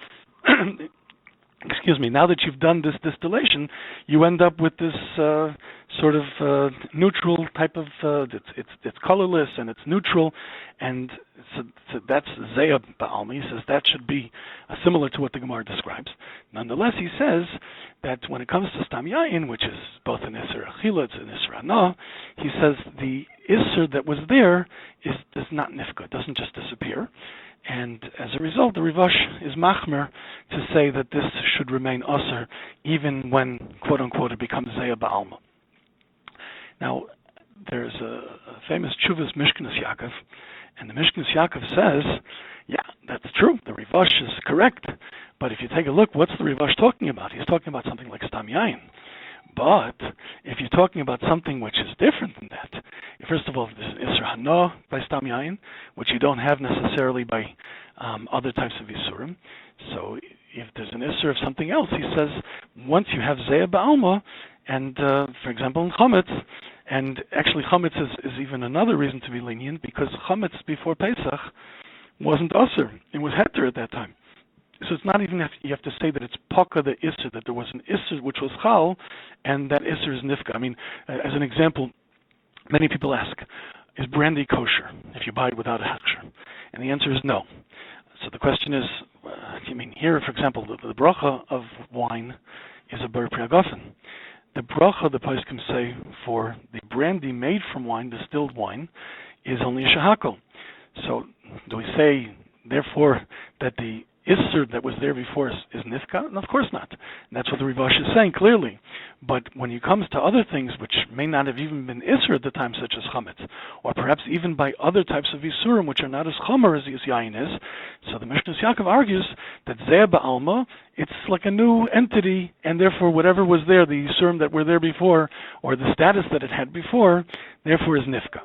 now that you've done this distillation, you end up with this sort of neutral type of, it's colorless and it's neutral, and so that's Zeya Ba'almi. He says that should be similar to what the Gemara describes. Nonetheless, he says that when it comes to Stam Yain, which is both an Isser Achila, it's an Isser Ana, he says the Isser that was there is not Nifka, it doesn't just disappear. And as a result, the Rivash is machmer to say that this should remain Aser even when, quote unquote, it becomes Zeya Ba'alma. Now, there's a famous Chuvas Mishkenas Yaakov, and the Mishkenas Yaakov says, yeah, that's true, the Rivash is correct, but if you take a look, what's the Rivash talking about? He's talking about something like Stam Yain. But if you're talking about something which is different than that, first of all, there's Isser Hana by Stam Yain, which you don't have necessarily by other types of Yisurim. So if there's an Isser of something else, he says, once you have Zeya Ba'alma, and for example in Chometz, and actually Chometz is even another reason to be lenient, because Chometz before Pesach wasn't Aser, it was Heter at that time. So it's not even you have to say that it's Paka the Isser, that there was an Isser which was Chal, and that Isser is Nifka. I mean, as an example, many people ask, is brandy kosher if you buy it without a Hechsher? And the answer is no. So the question is, I mean, here, for example, the bracha of wine is a ber priagofen. The bracha, the poskim say, for the brandy made from wine, distilled wine, is only a shahakol. So do we say, therefore, that the Isser that was there before is Nifka? And of course not. And that's what the Rivash is saying clearly. But when it comes to other things which may not have even been Isser at the time, such as Chometz, or perhaps even by other types of Yisurim which are not as Chomer as Yain is, so the Mishkenas Yaakov argues that Zeya Ba'alma, it's like a new entity, and therefore whatever was there, the Yisurim that were there before, or the status that it had before, therefore is Nifka.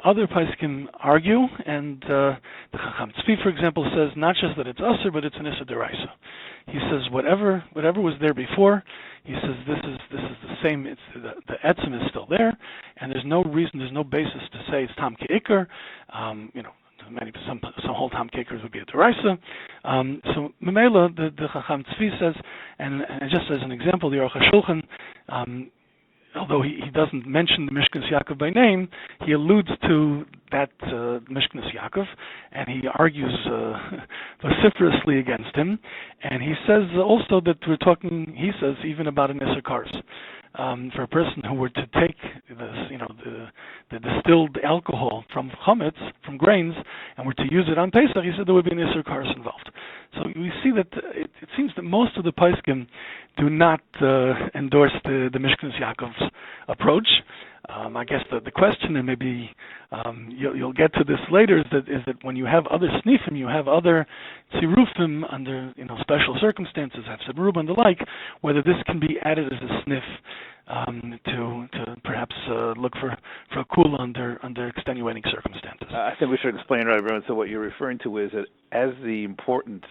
Other poskim argue, and the Chacham Tzvi, for example, says not just that it's Aser, but it's an Issa Deraisa. He says whatever was there before, he says this is the same. It's the Edison is still there, and there's no reason, there's no basis to say it's Tam Ke'ikar. Some whole Tam Ke'ikars would be a Deraisa. So Memela, the Chacham Tzvi says, and just as an example, the Aruch HaShulchan, although he doesn't mention the Mishkenas Yaakov by name, he alludes to that Mishkenas Yaakov, and he argues vociferously against him. And he says also that we're talking, he says, even about an Isser Kars. For a person who were to take the distilled alcohol from Chometz, from grains, and were to use it on Pesach, he said there would be an Isser Kars involved. So we see that it seems that most of the poskim do not endorse the Mishkan Yaakov's approach. I guess the question, and maybe you'll get to this later, is that when you have other snifim, you have other tzirufim under special circumstances, Hafsed Meruba and the like, whether this can be added as a snif to perhaps look for a kula under extenuating circumstances. I think we should explain, Rabbi. So what you're referring to is that as the importance,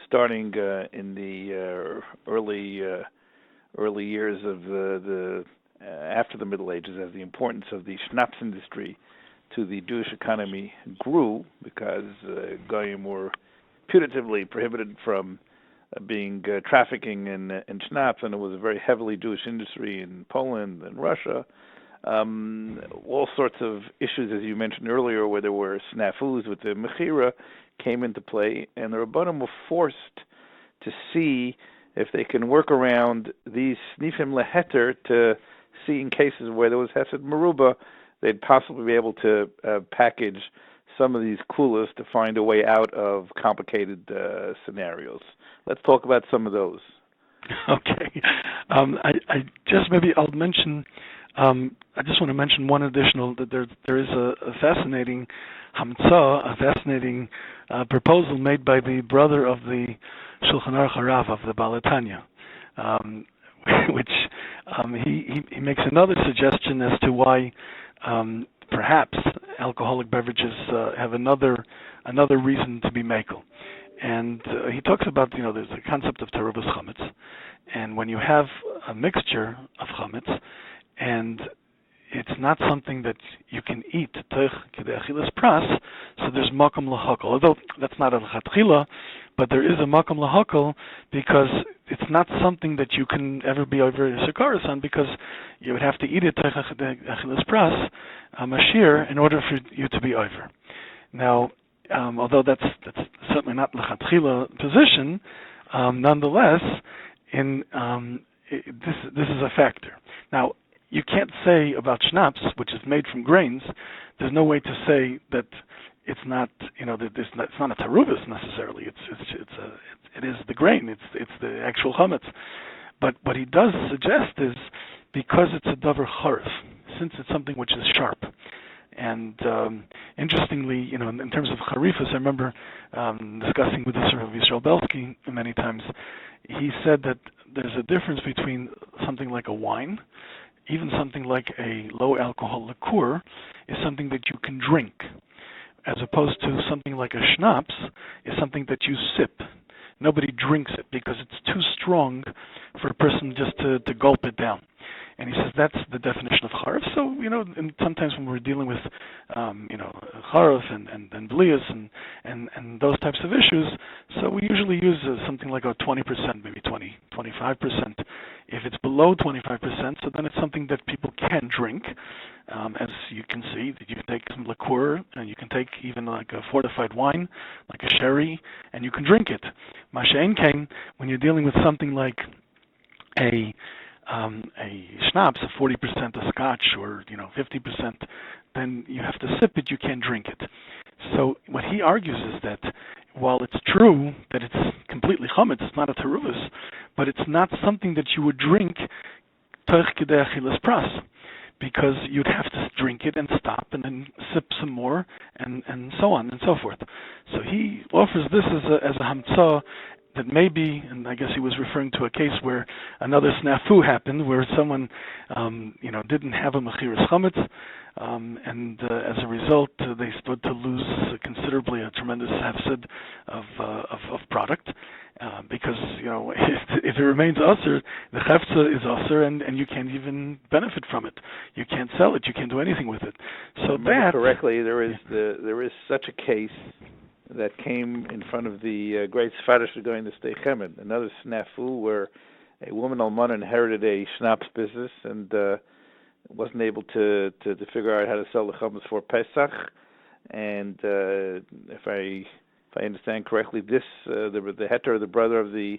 starting in the early years of the after the Middle Ages, as the importance of the schnapps industry to the Jewish economy grew, because goyim were putatively prohibited from being trafficking in schnapps, and it was a very heavily Jewish industry in Poland and Russia. All sorts of issues, as you mentioned earlier, where there were snafus with the mechira, came into play, and the Rabbanim were forced to see if they can work around these snifim leheter to see in cases where there was Hesed Meruba, they'd possibly be able to package some of these kulas to find a way out of complicated scenarios. Let's talk about some of those. Okay. I'll mention, I just want to mention one additional, that there is a fascinating hamtzah, a fascinating proposal made by the brother of the Shulchan Aruch Harav, of the Baal Tanya, which he makes another suggestion as to why perhaps alcoholic beverages have another reason to be mekel. And he talks about, there's the concept of teruvas chametz, and when you have a mixture of chametz, and it's not something that you can eat teich kedei achilas pras, so there's makom lahakol. Although that's not a lechatchila, but there is a makom lahakol, because it's not something that you can ever be over sekaris on, because you would have to eat it teich kedei achilas pras, mashir, in order for you to be over. Now, although that's certainly not lechatchila position, nonetheless, this is a factor. Now, you can't say about schnapps, which is made from grains, there's no way to say that it's not, it's not a taruvus necessarily. It is the grain. It's the actual chametz. But what he does suggest is, because it's a davar charif, since it's something which is sharp. And interestingly, in terms of charifus, I remember discussing with the Rav Yisrael Belsky many times. He said that there's a difference between something like a wine, even something like a low alcohol liqueur, is something that you can drink, as opposed to something like a schnapps is something that you sip. Nobody drinks it because it's too strong for a person just to gulp it down. And he says that's the definition of charif. So, and sometimes when we're dealing with, charif and blias and those types of issues, so we usually use something like a 20%, maybe 25%. If it's below 25%, so then it's something that people can drink. As you can see, that you can take some liqueur, and you can take even like a fortified wine, like a sherry, and you can drink it. Mashein kain, when you're dealing with something like a schnapps of 40% of scotch, or 50%, then you have to sip it, you can't drink it. So what he argues is that while it's true that it's completely chametz, it's not a teruvus, but it's not something that you would drink teich kedei achilas pras, because you'd have to drink it and stop and then sip some more and so on and so forth. So he offers this as a hamtzah, that maybe, and I guess he was referring to a case where another snafu happened, where someone, didn't have a mechiras chametz, and as a result, they stood to lose considerably a tremendous hafsid of product, because if it remains usher, the hefza is usher, and you can't even benefit from it. You can't sell it. You can't do anything with it. So that correctly, there is such a case that came in front of the great Sfadish going to stay chemed, another snafu where a woman almana inherited a schnapps business and wasn't able to figure out how to sell the chametz for Pesach. And if I understand correctly, this the heter, the brother of the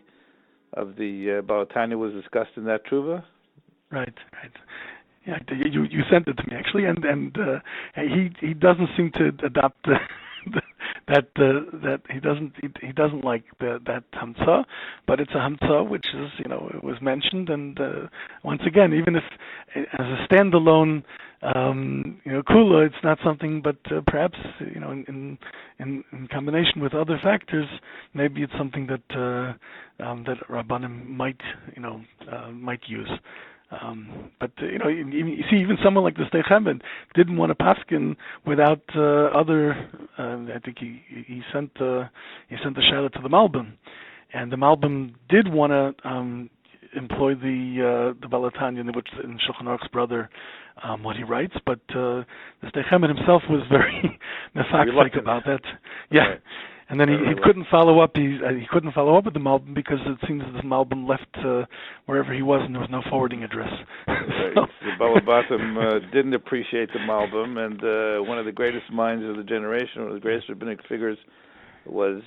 Baal Tanya, was discussed in that tshuva. Right. Yeah, you sent it to me actually, and he doesn't seem to adopt the that he doesn't like that hamtzah, but it's a hamtzah which is, it was mentioned, and once again, even if as a standalone kula, it's not something, but perhaps in combination with other factors, maybe it's something that that Rabbanim might use. But you see, even someone like the Chometz didn't want to paskin without other. I think he sent the shayla to the Malbim, and the Malbim did want to employ the Balatanya, which in Shulchan Aruch's brother, what he writes, but the Chometz himself was very mefakfek about that. Yeah. Right. And then he couldn't follow up. He couldn't follow up with the Malbim because it seems that the Malbim left wherever he was, and there was no forwarding address. Right. So the Balabatim didn't appreciate the Malbim, and one of the greatest minds of the generation, one of the greatest rabbinic figures, was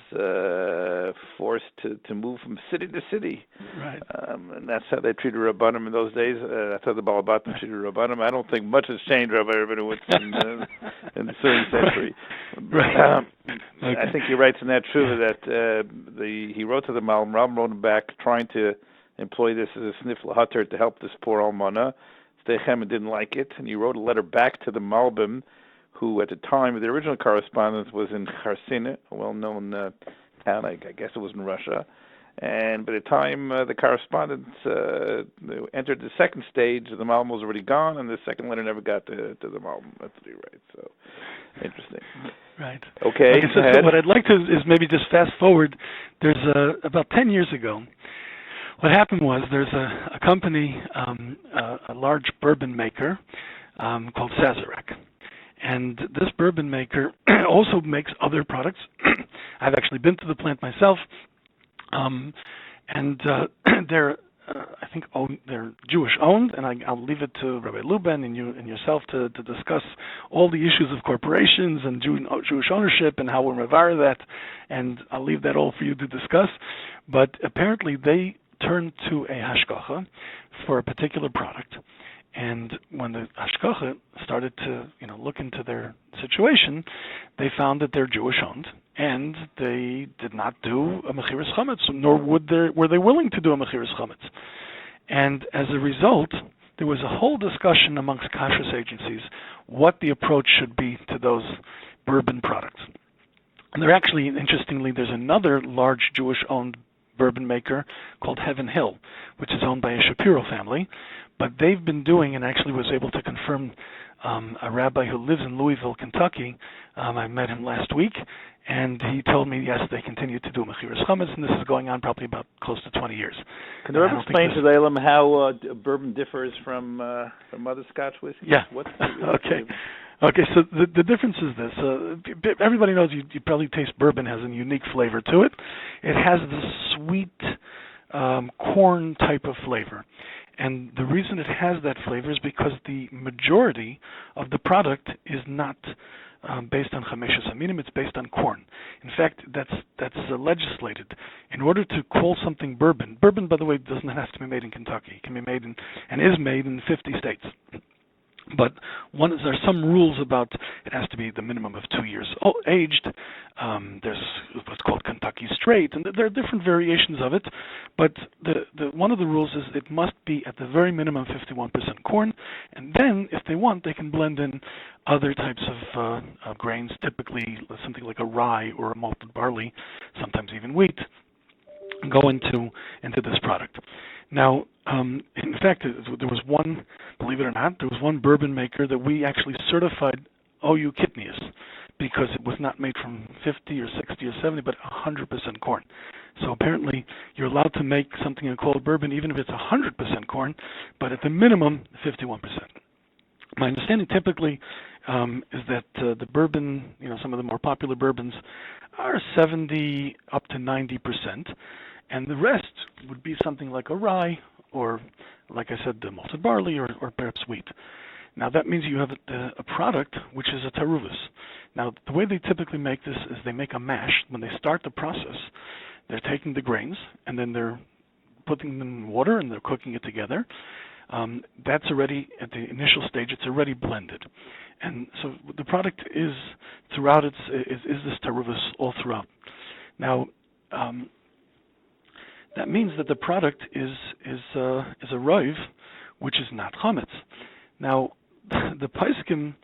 forced to move from city to city. Right. And that's how they treated Rabbanim in those days. That's how the Balabatim treated Rabbanim. I don't think much has changed, Rabbi Rabinowitz, in the 30th century. Right. Okay. I think he writes in that true that he wrote to the Malbim. Wrote him back trying to employ this as a snif lahater to help this poor almana. Chometz didn't like it, and he wrote a letter back to the Malbim, who at the time of the original correspondence was in Kharsin, a well-known town, I guess it was in Russia. And by the time the correspondence entered the second stage, the Malbim was already gone, and the second letter never got to the Malbim. That's what he writes. So, interesting. Right. Okay. So what I'd like to is maybe just fast forward. There's about 10 years ago, what happened was there's a company, a large bourbon maker called Sazerac. And this bourbon maker also makes other products. I've actually been to the plant myself, and they're, I think, they're Jewish-owned. And I'll leave it to Rabbi Luban and you and yourself to discuss all the issues of corporations and Jewish ownership and how we're mevar that. And I'll leave that all for you to discuss. But apparently, they turned to a hashgacha for a particular product. And when the hashgacha started to, look into their situation, they found that they're Jewish-owned, and they did not do a mechiras chometz, nor were they willing to do a mechiras chometz. And as a result, there was a whole discussion amongst kashrus agencies what the approach should be to those bourbon products. And interestingly, there's another large Jewish-owned bourbon maker called Heaven Hill, which is owned by a Shapiro family. But they've been doing, and actually was able to confirm, a rabbi who lives in Louisville, Kentucky. I met him last week, and he told me, yes, they continue to do mechiras chometz, and this is going on probably about close to 20 years. Can you explain to the Elam how bourbon differs from other Scotch whiskey? Yeah. Okay, so the difference is this. Everybody knows you probably taste bourbon has a unique flavor to it. It has this sweet corn type of flavor. And the reason it has that flavor is because the majority of the product is not based on chameshus aminim, it's based on corn. In fact, that's legislated. In order to call something bourbon, by the way, doesn't have to be made in Kentucky. It can be made and is made in 50 states. But there are some rules about it has to be the minimum of 2 years aged. There's what's called Kentucky Straight, and there are different variations of it. But one of the rules is it must be at the very minimum 51% corn, and then if they want, they can blend in other types of grains, typically something like a rye or a malted barley, sometimes even wheat, go into this product. Now, in fact, there was one, believe it or not, there was one bourbon maker that we actually certified OU Kitnius because it was not made from 50 or 60 or 70, but 100% corn. So apparently, you're allowed to make something called bourbon even if it's 100% corn, but at the minimum, 51%. My understanding typically is that the bourbon, some of the more popular bourbons are 70 up to 90%. And the rest would be something like a rye, or, like I said, the malted barley, or perhaps wheat. Now, that means you have a product which is a taruvus. Now, the way they typically make this is they make a mash. When they start the process, they're taking the grains, and then they're putting them in water, and they're cooking it together. that's already, at the initial stage, it's already blended. And so the product is throughout, is this teruvus all throughout. Now, that means that the product is a roiv, which is not chametz. Now, the Paiskim,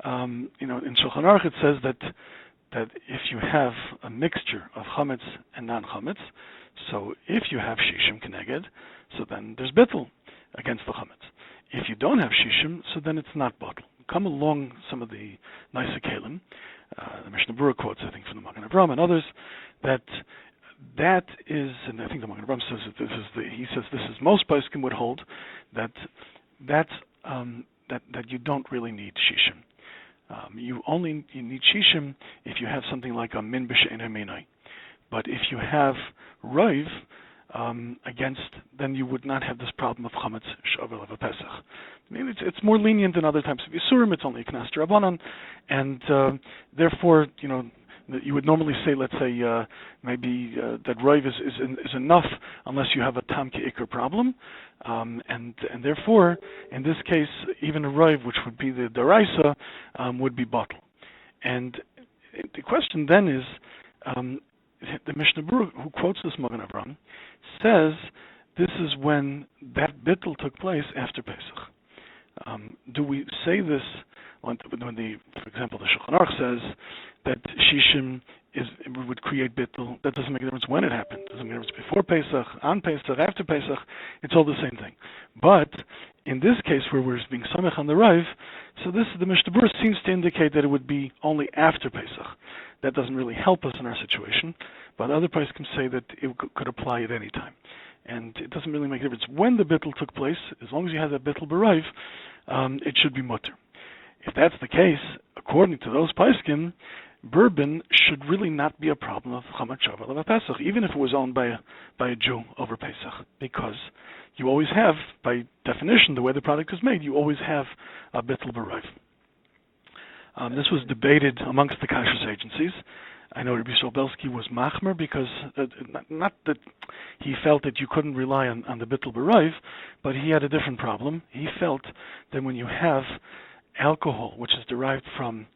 in Shulchan Aruch it says that if you have a mixture of chametz and non-chametz, so if you have shishim keneged, so then there's bittul against the chametz. If you don't have shishim, so then it's not bottle. Come along some of the nice kalim, the Mishnah Berurah quotes, I think, from the Magen Avraham and others, that is, and I think the Magen Avraham says that this is most poskim would hold that you don't really need shishim. You need shishim if you have something like a min b'she'ein minai. But if you have roiv then you would not have this problem of Chometz She'avar Alav HaPesach. I mean, it's more lenient than other types of Yeshurun. It's only a Knas Rabbanan, and therefore, you would normally say, let's say, maybe that roiv is enough unless you have a tam ke'ikr problem, and therefore, in this case, even a roiv, which would be the daraisa, would be bottle. And the question then is, the Mishnah Berurah, who quotes this Magen Avraham, says this is when that bittul took place after Pesach. Do we say this when for example, the Shulchan Aruch says that shishim would create bittul? That doesn't make a difference when it happened. It doesn't make a difference before Pesach, on Pesach, after Pesach. It's all the same thing. But in this case, where we're being samech on the Rav, so the Mishnah Berurah seems to indicate that it would be only after Pesach. That doesn't really help us in our situation, but other places can say that it could apply at any time. And it doesn't really make a difference when the bittul took place. As long as you have that bittul b'raiv, it should be mutter. If that's the case, according to those paiskim, bourbon should really not be a problem of Chometz She'avar Alav HaPesach, even if it was owned by a Jew over Pesach, because you always have, by definition, the way the product is made, you always have a bittul b'raiv. This was debated amongst the Kosher agencies. I know Rabbi Belsky was machmer because, not that he felt that you couldn't rely on the bittul b'raiv, but he had a different problem. He felt that when you have alcohol, which is derived from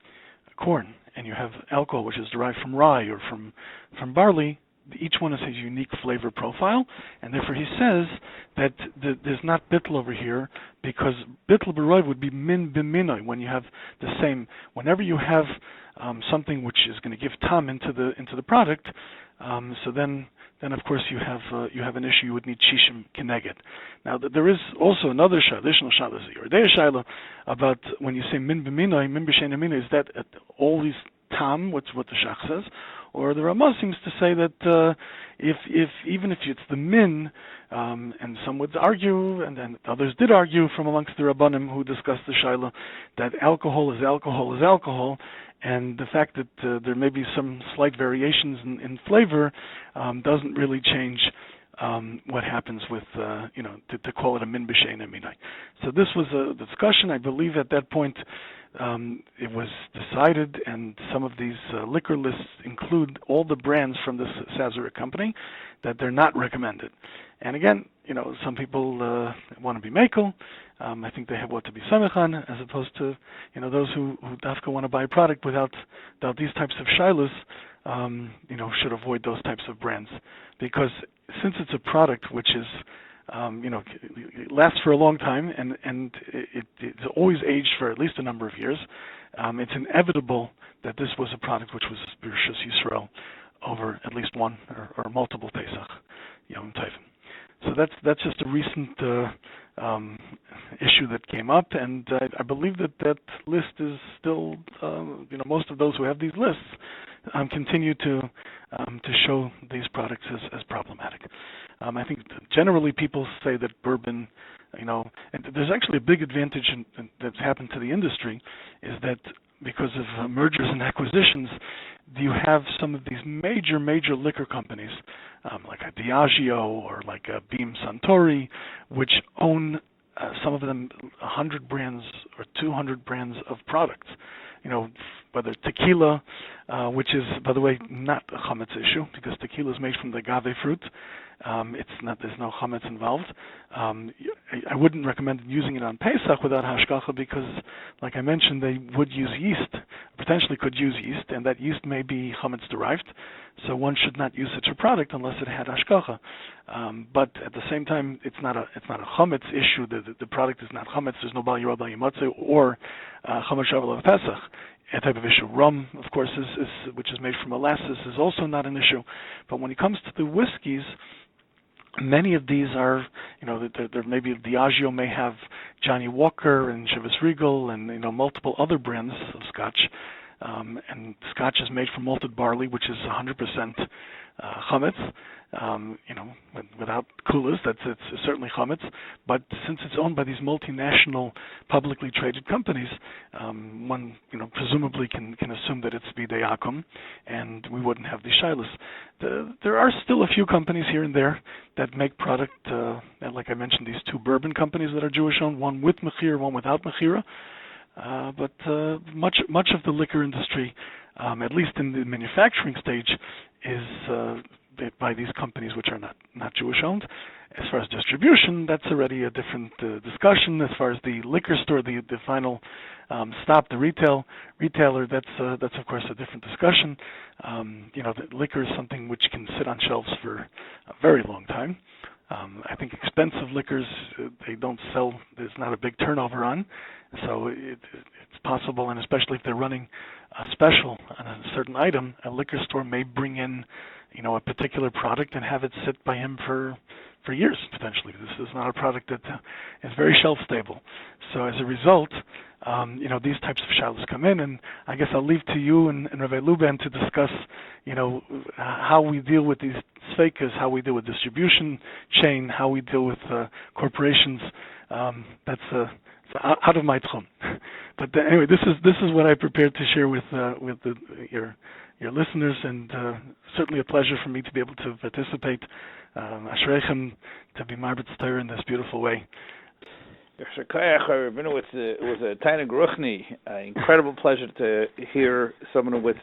corn, and you have alcohol, which is derived from rye or from barley, each one has a unique flavor profile, and therefore he says that there's not bittul over here, because bittul b'raiv would be min b'minoi, when you have the same. Whenever you have something which is going to give tam into the product, so then of course you have an issue. You would need shishim keneged. Now there is also another additional shaila, Yordei shaila, about when you say min b'minoi, min b'she'ein minoi, is that all these tam, what's what the Shach says, or the Ramah seems to say that if even if it's the min, and some would argue, and then others did argue from amongst the Rabbanim who discussed the shaila, that alcohol is alcohol, and the fact that there may be some slight variations in flavor doesn't really change what happens with, to call it a min b'she'ein minai. So this was a discussion. I believe at that point it was decided, and some of these liquor lists include all the brands from this Sazerac company, that they're not recommended. And again, some people want to be mekel. I think they have what to be samechan, as opposed to, those who dafka want to buy a product without these types of shilas, should avoid those types of brands, because since it's a product which is, lasts for a long time, and it's always aged for at least a number of years, it's inevitable that this was a product which was B'Rishus Yisrael over at least one or multiple Pesach Yom Tov. So that's just a recent issue that came up, and I believe that list is still, most of those who have these lists continue to show these products as problematic. I think generally people say that bourbon, and there's actually a big advantage that's happened to the industry, is that because of mergers and acquisitions, you have some of these major liquor companies, like a Diageo or like a Beam Suntory, which own some of them 100 brands or 200 brands of products. Whether tequila, which is, by the way, not a chametz issue, because tequila is made from the agave fruit. It's not. There's no chametz involved. I wouldn't recommend using it on Pesach without hashgacha because, like I mentioned, they would use yeast, potentially could use yeast, and that yeast may be chametz derived. So one should not use such a product unless it had hashgacha. But at the same time, it's not a chametz issue. The product is not chametz. There's no bal yirah bal yimotze or Chometz She'avar Alav HaPesach. A type of issue. Rum, of course, which is made from molasses, is also not an issue. But when it comes to the whiskeys, many of these are, there maybe Diageo may have Johnny Walker and Chivas Regal and multiple other brands of Scotch, and Scotch is made from malted barley, which is 100% chametz. Without coolers, it's certainly chametz. But since it's owned by these multinational, publicly traded companies, one presumably can assume that it's bidei Yaakov, and we wouldn't have these shilas. There are still a few companies here and there that make product, and like I mentioned, these two bourbon companies that are Jewish-owned, one with mechira, one without mechira. But much of the liquor industry, at least in the manufacturing stage, is by these companies which are not Jewish-owned. As far as distribution, that's already a different discussion. As far as the liquor store, the final stop, the retailer, that's of course a different discussion. The liquor is something which can sit on shelves for a very long time. I think expensive liquors, they don't sell, there's not a big turnover on, so it's possible, and especially if they're running a special on a certain item, a liquor store may bring in a particular product and have it sit by him for years, potentially. This is not a product that is very shelf stable. So as a result, these types of shalos come in, and I guess I'll leave to you and Rabbi Luban to discuss, how we deal with these tzveikas, how we deal with distribution chain, how we deal with corporations. That's out of my tchum. But anyway, this is what I prepared to share with your listeners, and certainly a pleasure for me to be able to participate. Ashreichem, to be marbet Torah in this beautiful way. Rabinowitz, it was a tiny gruchni, incredible pleasure to hear someone with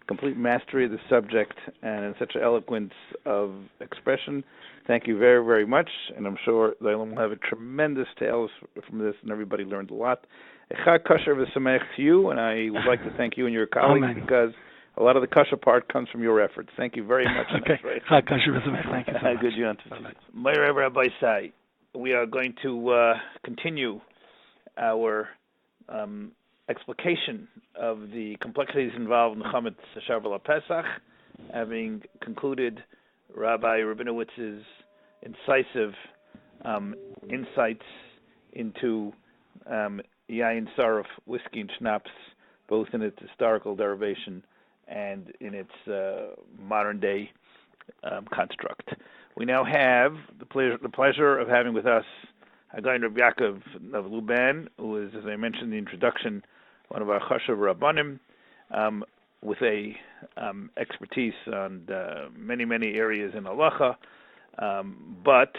complete mastery of the subject and such an eloquence of expression. Thank you very, very much, and I'm sure they will have a tremendous tales from this, and everybody learned a lot. Echad Kosher v'samech to you, and I would like to thank you and your colleagues because a lot of the Kosher part comes from your efforts. Thank you very much. Okay. Echad Kosher v'samech. Thank you so much. Good Yontif. Merav Rabbi, we are going to continue our explication of the complexities involved in Chometz She'avar Alav HaPesach, having concluded Rabbi Rabinowitz's incisive insights into Yain Saraf, whiskey and schnapps, both in its historical derivation and in its modern-day construct. We now have the pleasure of having with us Rabbi Yaakov of Luban, who is, as I mentioned in the introduction, one of our Kosher Rabbanim, with a expertise on many, many areas in halacha, but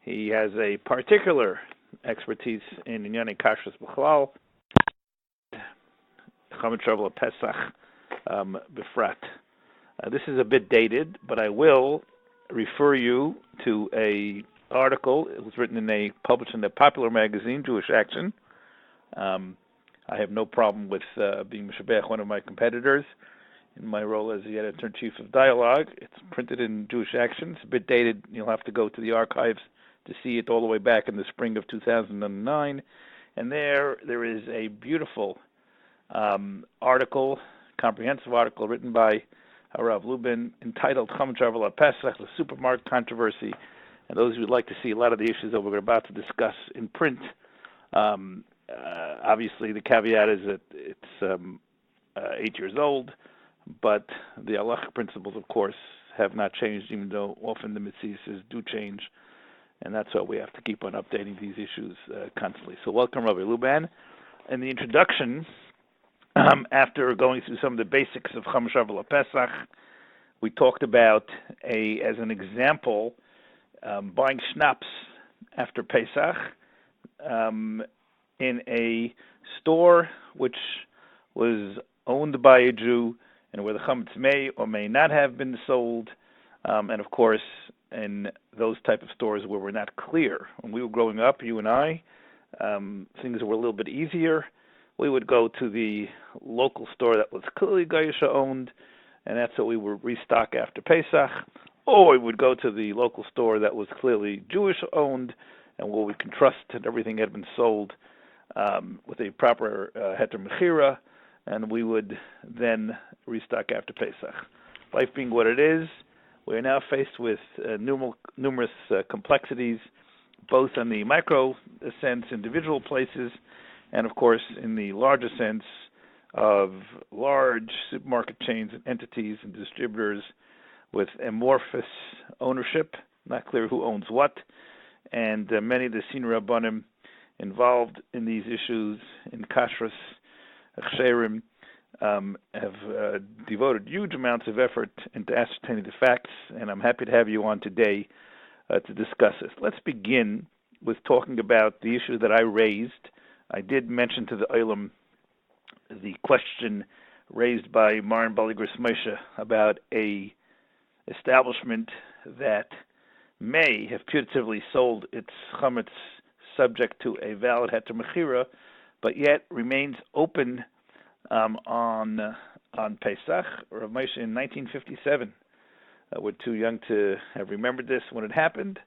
he has a particular expertise in Inyane Kashrus B'chlal, Chometz She'avar Alav HaPesach Befrat. This is a bit dated, but I will refer you to a article. It was published in a popular magazine, Jewish Action. I have no problem with being Mishabech, one of my competitors, in my role as the editor-in-chief of Dialogue. It's printed in Jewish Action. It's a bit dated. You'll have to go to the archives to see it all the way back in the spring of 2009. And there is a beautiful article, comprehensive article written by Rav Luban, entitled Chometz She'avar Alav HaPesach, the supermarket controversy. And those who would like to see a lot of the issues that we're about to discuss in print, obviously the caveat is that it's 8 years old, but the halachic principles, of course, have not changed, even though often the mitzvahs do change, and that's why we have to keep on updating these issues constantly. So welcome, Rabbi Luban. In the introduction, after going through some of the basics of Chometz She'avar Alav HaPesach, we talked about, as an example, buying schnapps after Pesach in a store which was owned by a Jew and where the chametz may or may not have been sold, and of course in those type of stores where we're not clear. When we were growing up, you and I, things were a little bit easier. We would go to the local store that was clearly Goyish owned, and that's what we would restock after Pesach. Or we would go to the local store that was clearly Jewish owned, and where we can trust that everything had been sold with a proper heter mechira, and we would then restock after Pesach. Life being what it is, we are now faced with numerous complexities, both in the micro sense, individual places, and of course in the larger sense of large supermarket chains and entities and distributors with amorphous ownership, not clear who owns what, and many of the senior rabbanim involved in these issues in kashrus, achsherim, have devoted huge amounts of effort into ascertaining the facts, and I'm happy to have you on today to discuss this. Let's begin with talking about the issue that I raised. I did mention to the Olam the question raised by Maran Baligris Moshe about a establishment that may have putatively sold its chametz subject to a valid heter mechira, but yet remains open on Pesach. Rav Moshe in 1957. We're too young to have remembered this when it happened,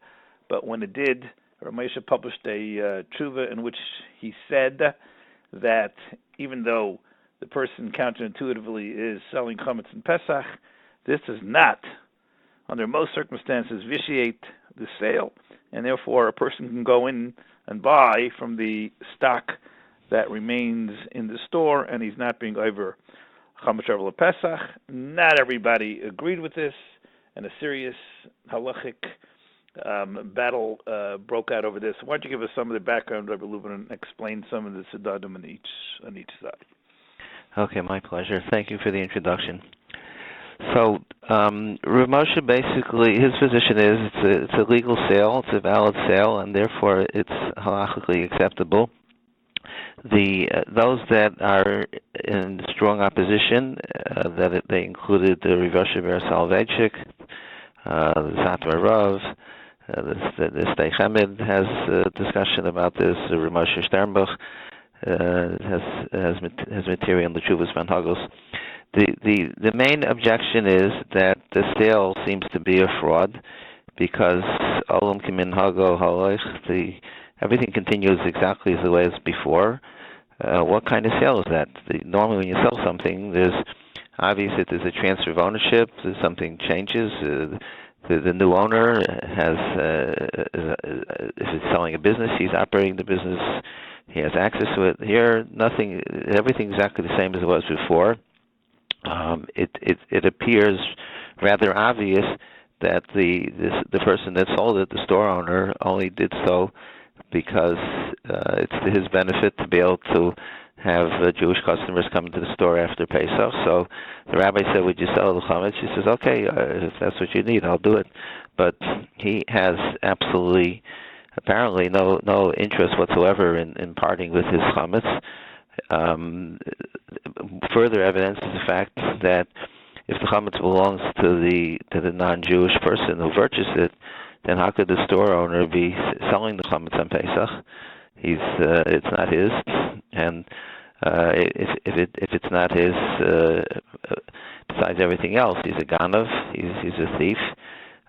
but when it did, Rav Moshe published a tshuva in which he said that even though the person counterintuitively is selling chametz in Pesach, this does not, under most circumstances, vitiate the sale, and therefore a person can go in and buy from the stock that remains in the store, and he's not being over Chometz She'avar Alav HaPesach. Not everybody agreed with this, and a serious halachic battle broke out over this. Why don't you give us some of the background, Rabbi Luban, and explain some of the sedadim on each side? Okay, my pleasure. Thank you for the introduction. So, Rav Moshe basically, his position is it's a legal sale, it's a valid sale, and therefore it's halachically acceptable. Those that are in strong opposition, they included the Rav She'avar Alav HaPesach, the Zatmar Rav, the Stei Chemed has a discussion about this. Rav Moshe Sternbuch has material in the Chuvas Van Hagos. The main objection is that the sale seems to be a fraud because Olam Kimin Hago Haloich, everything continues exactly the way as before. What kind of sale is that? Normally when you sell something, there's obviously there's a transfer of ownership, there's something changes, the new owner has, if it's selling a business, he's operating the business, he has access to it. Here, everything's exactly the same as it was before. It appears rather obvious that the person that sold it, the store owner, only did so because it's to his benefit to be able to have Jewish customers come to the store after Pesach. So the rabbi said, "Would you sell the chametz?" She says, "Okay, if that's what you need, I'll do it." But he has absolutely, apparently, no interest whatsoever in parting with his chametz. Further evidence is the fact that if the chametz belongs to the non-Jewish person who purchased it, then how could the store owner be selling the chametz on Pesach? It's not his, and if it's not his, besides everything else, he's a ganav, he's a thief.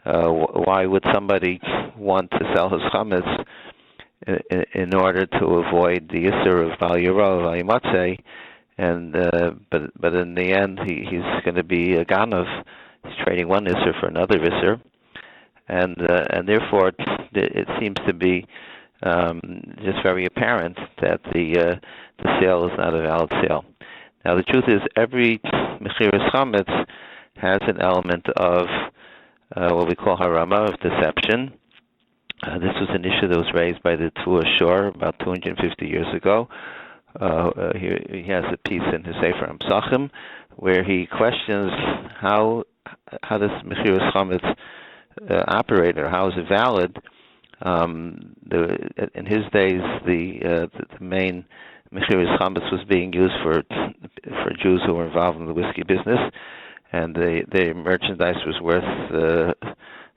Why would somebody want to sell his chametz in order to avoid the issur of Val Yiro, Val Yimatzeh, and but in the end he's going to be a ganav. He's trading one issur for another issur, and therefore it seems to be just very apparent that the sale is not a valid sale. Now the truth is, every mechiras chametz has an element of what we call harama, of deception. This was an issue that was raised by the Tua Shor about 250 years ago. He has a piece in his Sefer Amsachim where he questions how does mechiras chametz operate, or how is it valid? In his days, the main mechiras chametz was being used for Jews who were involved in the whiskey business, and the merchandise was worth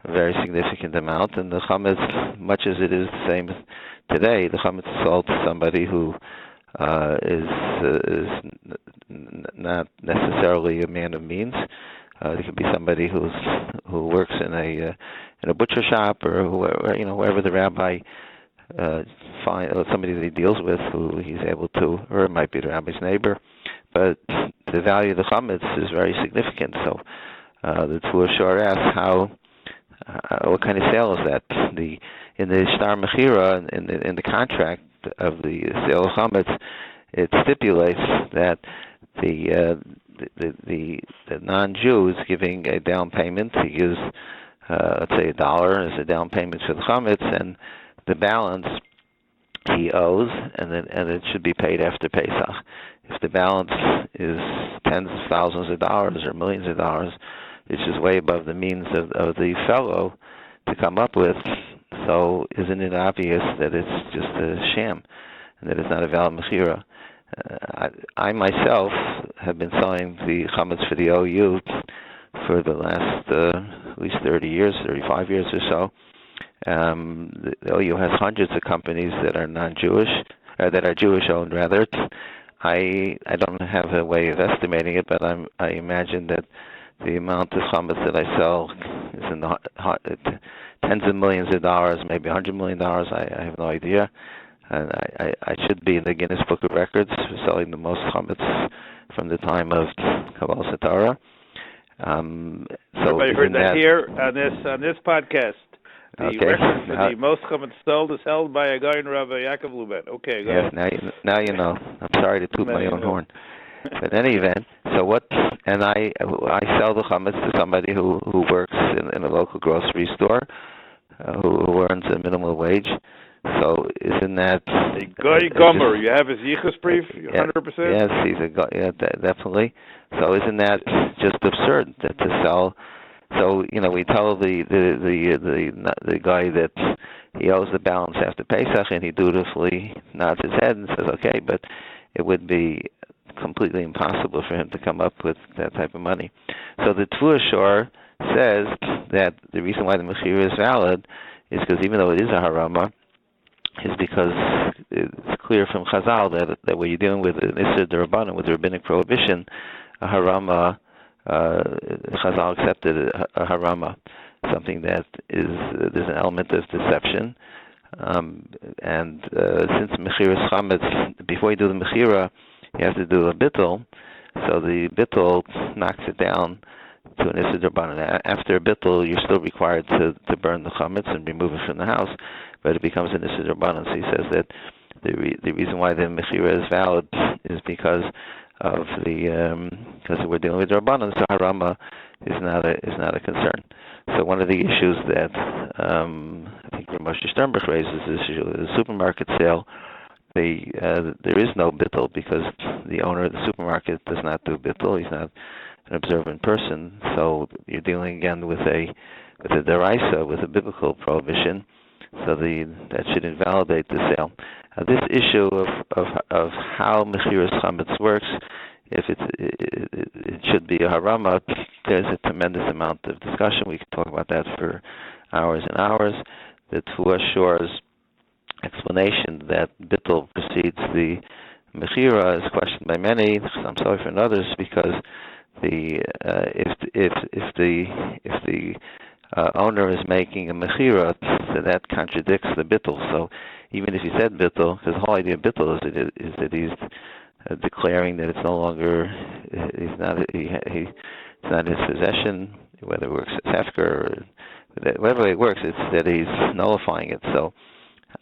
a very significant amount. And the chametz, much as it is the same today, the chametz is sold to somebody who is not necessarily a man of means. It could be somebody who works in a butcher shop, or wherever the rabbi finds, or somebody that he deals with who he's able to, or it might be the rabbi's neighbor. But the value of the chametz is very significant. So the Tfua Shor asks what kind of sale is that? In the Shtar Mechira, in the contract of the sale of chametz, it stipulates that the non-Jew is giving a down payment. He gives, let's say, $1 as a down payment for the chametz, and the balance he owes, and it should be paid after Pesach. If the balance is tens of thousands of dollars or millions of dollars, it's just way above the means of the fellow to come up with. So isn't it obvious that it's just a sham and that it's not a valid mechira? I myself have been selling the chametz for the OU for the last at least 30 years, 35 years or so. The OU has hundreds of companies that are non-Jewish, that are Jewish-owned rather. I don't have a way of estimating it, but I imagine that the amount of chametz that I sell is in the tens of millions of dollars, maybe $100 million. I have no idea. And I should be in the Guinness Book of Records for selling the most chametz from the time of Kabbalah Torah. So I heard that here on this podcast. The record for the most chametz sold is held by a guy in Rabbi Yaakov Luban. Okay, go ahead. Now you know. I'm sorry to toot my own horn. But in any event, and I sell the chametz to somebody who works in a local grocery store, who earns a minimum wage. So isn't that a guy Gomer? You have his yichus brief, 100%. Yes, he's a guy. Yeah, definitely. So isn't that just absurd that to sell? So we tell the guy that he owes the balance after Pesach, and he dutifully nods his head and says, "Okay," but it would be completely impossible for him to come up with that type of money. So the Tfua Shor says that the reason why the mechira is valid is because even though it is a harama, is because it's clear from Chazal that when you're dealing with an Isser D'Rabbanan, with a rabbinic prohibition, a harama, Chazal accepted a harama, something that there's an element of deception. And since mechira chametz, before you do the mechira, you have to do a bittul. So the bittul knocks it down to an Isser D'Rabbanan. After a bittul, you're still required to burn the chametz and remove it from the house, but it becomes an Isser D'Rabbanan. So he says that the reason why the mechira is valid is because of because we're dealing with Rabbanan, so harama is not a concern. So one of the issues that I think Moshe Sternberg raises is the supermarket sale. There is no bittul because the owner of the supermarket does not do bittul. He's not an observant person. So you're dealing again with a deraisa, with a biblical prohibition. So that should invalidate the sale. This issue of how mechiras chametz works, if it should be a harama, there's a tremendous amount of discussion. We could talk about that for hours and hours. The Tfua Shor's explanation that bittul precedes the mechira is questioned by many. I'm sorry for others because if the owner is making a mechira, so that contradicts the bittul. So even if he said bittul, because the whole idea of bittul is that he's declaring that it's no longer, it's not his possession, whether it works as hefker or whatever it works, it's that he's nullifying it. So,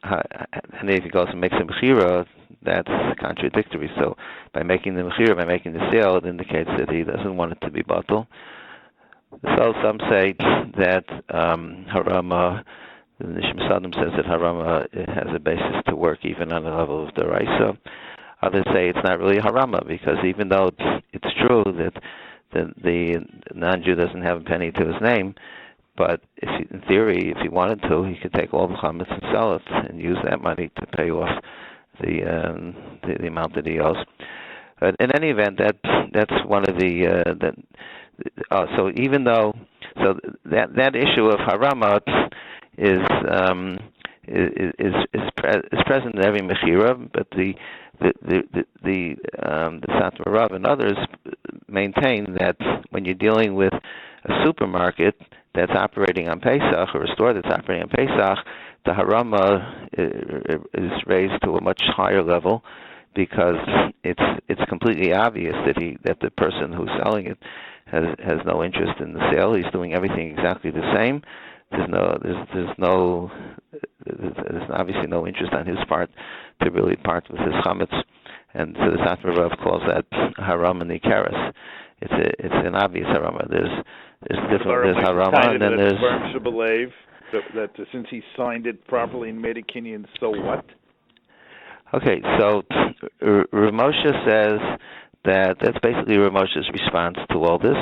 and if he goes and makes a mechira, that's contradictory. So by making the mechira, by making the sale, it indicates that he doesn't want it to be batul. So some say that harama, the Nishmas Adam says that harama has a basis to work even on the level of deraisa. Others say it's not really harama because even though it's true that the non-Jew doesn't have a penny to his name, but in theory, if he wanted to, he could take all the chametz and sell it and use that money to pay off the amount that he owes. But in any event, that's one of the so even though that issue of harama is present in every mechira, but the Satmar Rav and others maintain that when you're dealing with a supermarket that's operating on Pesach or a store that's operating on Pesach, the harama is raised to a much higher level because it's completely obvious that the person who's selling it has no interest in the sale. He's doing everything exactly the same. There's obviously no interest on his part to really part with his chametz, and so the Satmar Rav calls that harama nikaras. It's an obvious harama. There's harama, and then there's that since he signed it properly and made a kinyan, so what? Okay, so Rav Moshe says that's basically Rav Moshe's response to all this.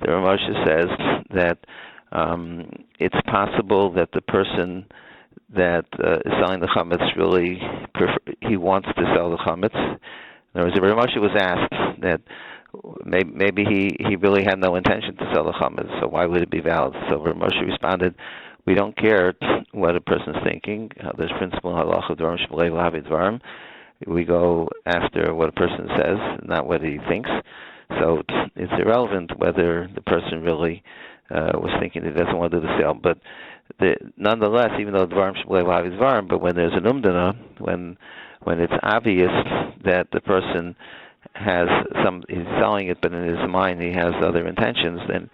The Rav Moshe says that it's possible that the person that is selling the chametz really he wants to sell the chametz. In other words, Rav Moshe was asked that maybe he really had no intention to sell the chametz, so why would it be valid? So Rav Moshe responded, we don't care what a person's thinking. There's principle in halacha dvarim shebelei lahavi dvarim. We go after what a person says, not what he thinks. So it's irrelevant whether the person really was thinking he doesn't want to do the sale. But nonetheless, even though dvarim shebelei lahavi dvarim, but when there's an umdana, when it's obvious that the person he's selling it, but in his mind he has other intentions, then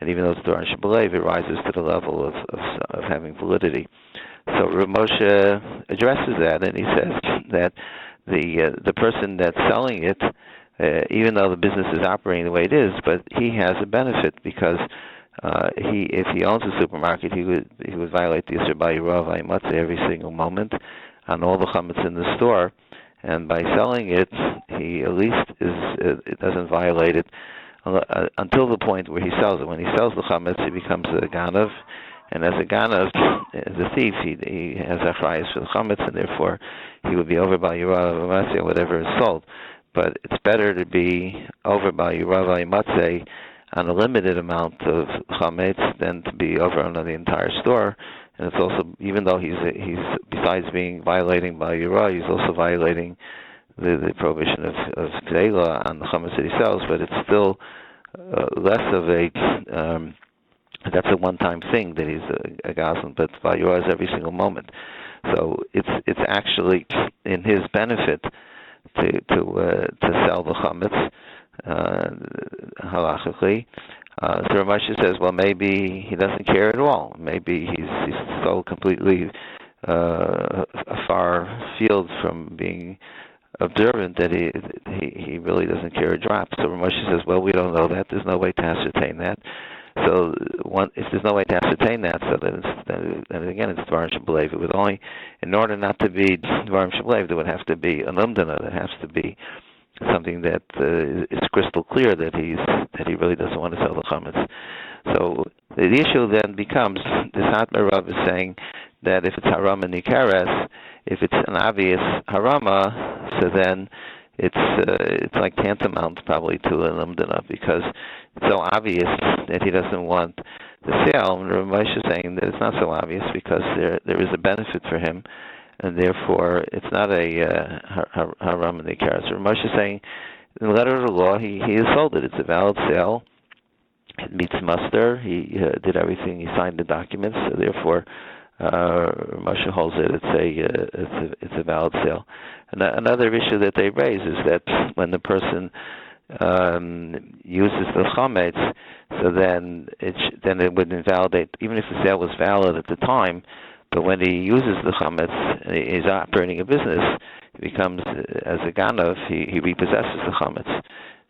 even though it's dvarim shebelei, it rises to the level of having validity. So Rav Moshe addresses that, and he says that the person that's selling it, even though the business is operating the way it is, but he has a benefit because if he owns a supermarket, he would violate the Yisur Ba'yirav V'Matzeh every single moment on all the chametz in the store, and by selling it, he at least it doesn't violate it until the point where he sells it. When he sells the chametz, he becomes a ganav, and as a ganav, as a thief, he has achrayus for the chametz, and therefore he would be over by Yirav V'Matzeh, whatever is sold. But it's better to be over by Yirav V'Matzeh on a limited amount of chametz than to be over on the entire store. And it's also, even though he's besides being violating by Yirah, he's also violating the prohibition of K'deila on the chametz that he sells, but it's still less of that's a one-time thing that he's a goslin, but by Yirah is every single moment. So it's actually in his benefit to sell the chametz halachically. So Rav Moshe says, well, maybe he doesn't care at all. Maybe he's so completely far field from being observant that he really doesn't care a drop. So Rav Moshe says, well, we don't know that. There's no way to ascertain that. So if there's no way to ascertain that, so then again it's dvarim shebelei. It would only, in order not to be dvarim shebelei, there would have to be an umdana. There has to be something that is crystal clear that he really doesn't want to sell the chametz. So the issue then becomes, the Satmar Rav is saying that if it's harama nikaras, if it's an obvious harama, so then it's like tantamount probably to an umdana because it's so obvious that he doesn't want the sale. And Rav Moshe is saying that it's not so obvious because there is a benefit for him, and therefore it's not a haram in the ikar. So Rav Moshe is saying, in the letter of the law, he has sold it. It's a valid sale. It meets muster. He did everything. He signed the documents. So therefore, Rav Moshe holds it. It's a valid sale. And another issue that they raise is that when the person uses the chometz, so then it would invalidate, even if the sale was valid at the time. But when he uses the chametz, he's operating a business, he becomes, as a ganav, he repossesses the chametz.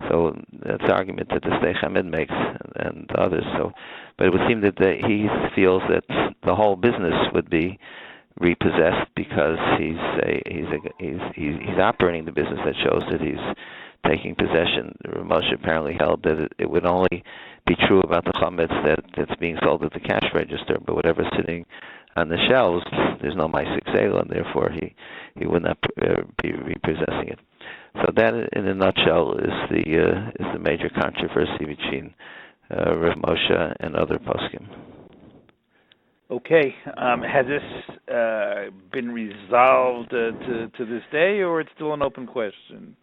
So that's the argument that the Sdei Chamed makes and others. So, but it would seem that he feels that the whole business would be repossessed because he's operating the business that shows that he's taking possession. Rav Moshe apparently held that it would only be true about the chametz that's being sold at the cash register, but whatever's sitting on the shelves, there's no ma'asik sale, and therefore he would not be repossessing it. So that, in a nutshell, is the major controversy between Rav Moshe and other poskim. Okay. Has this been resolved to this day, or it's still an open question?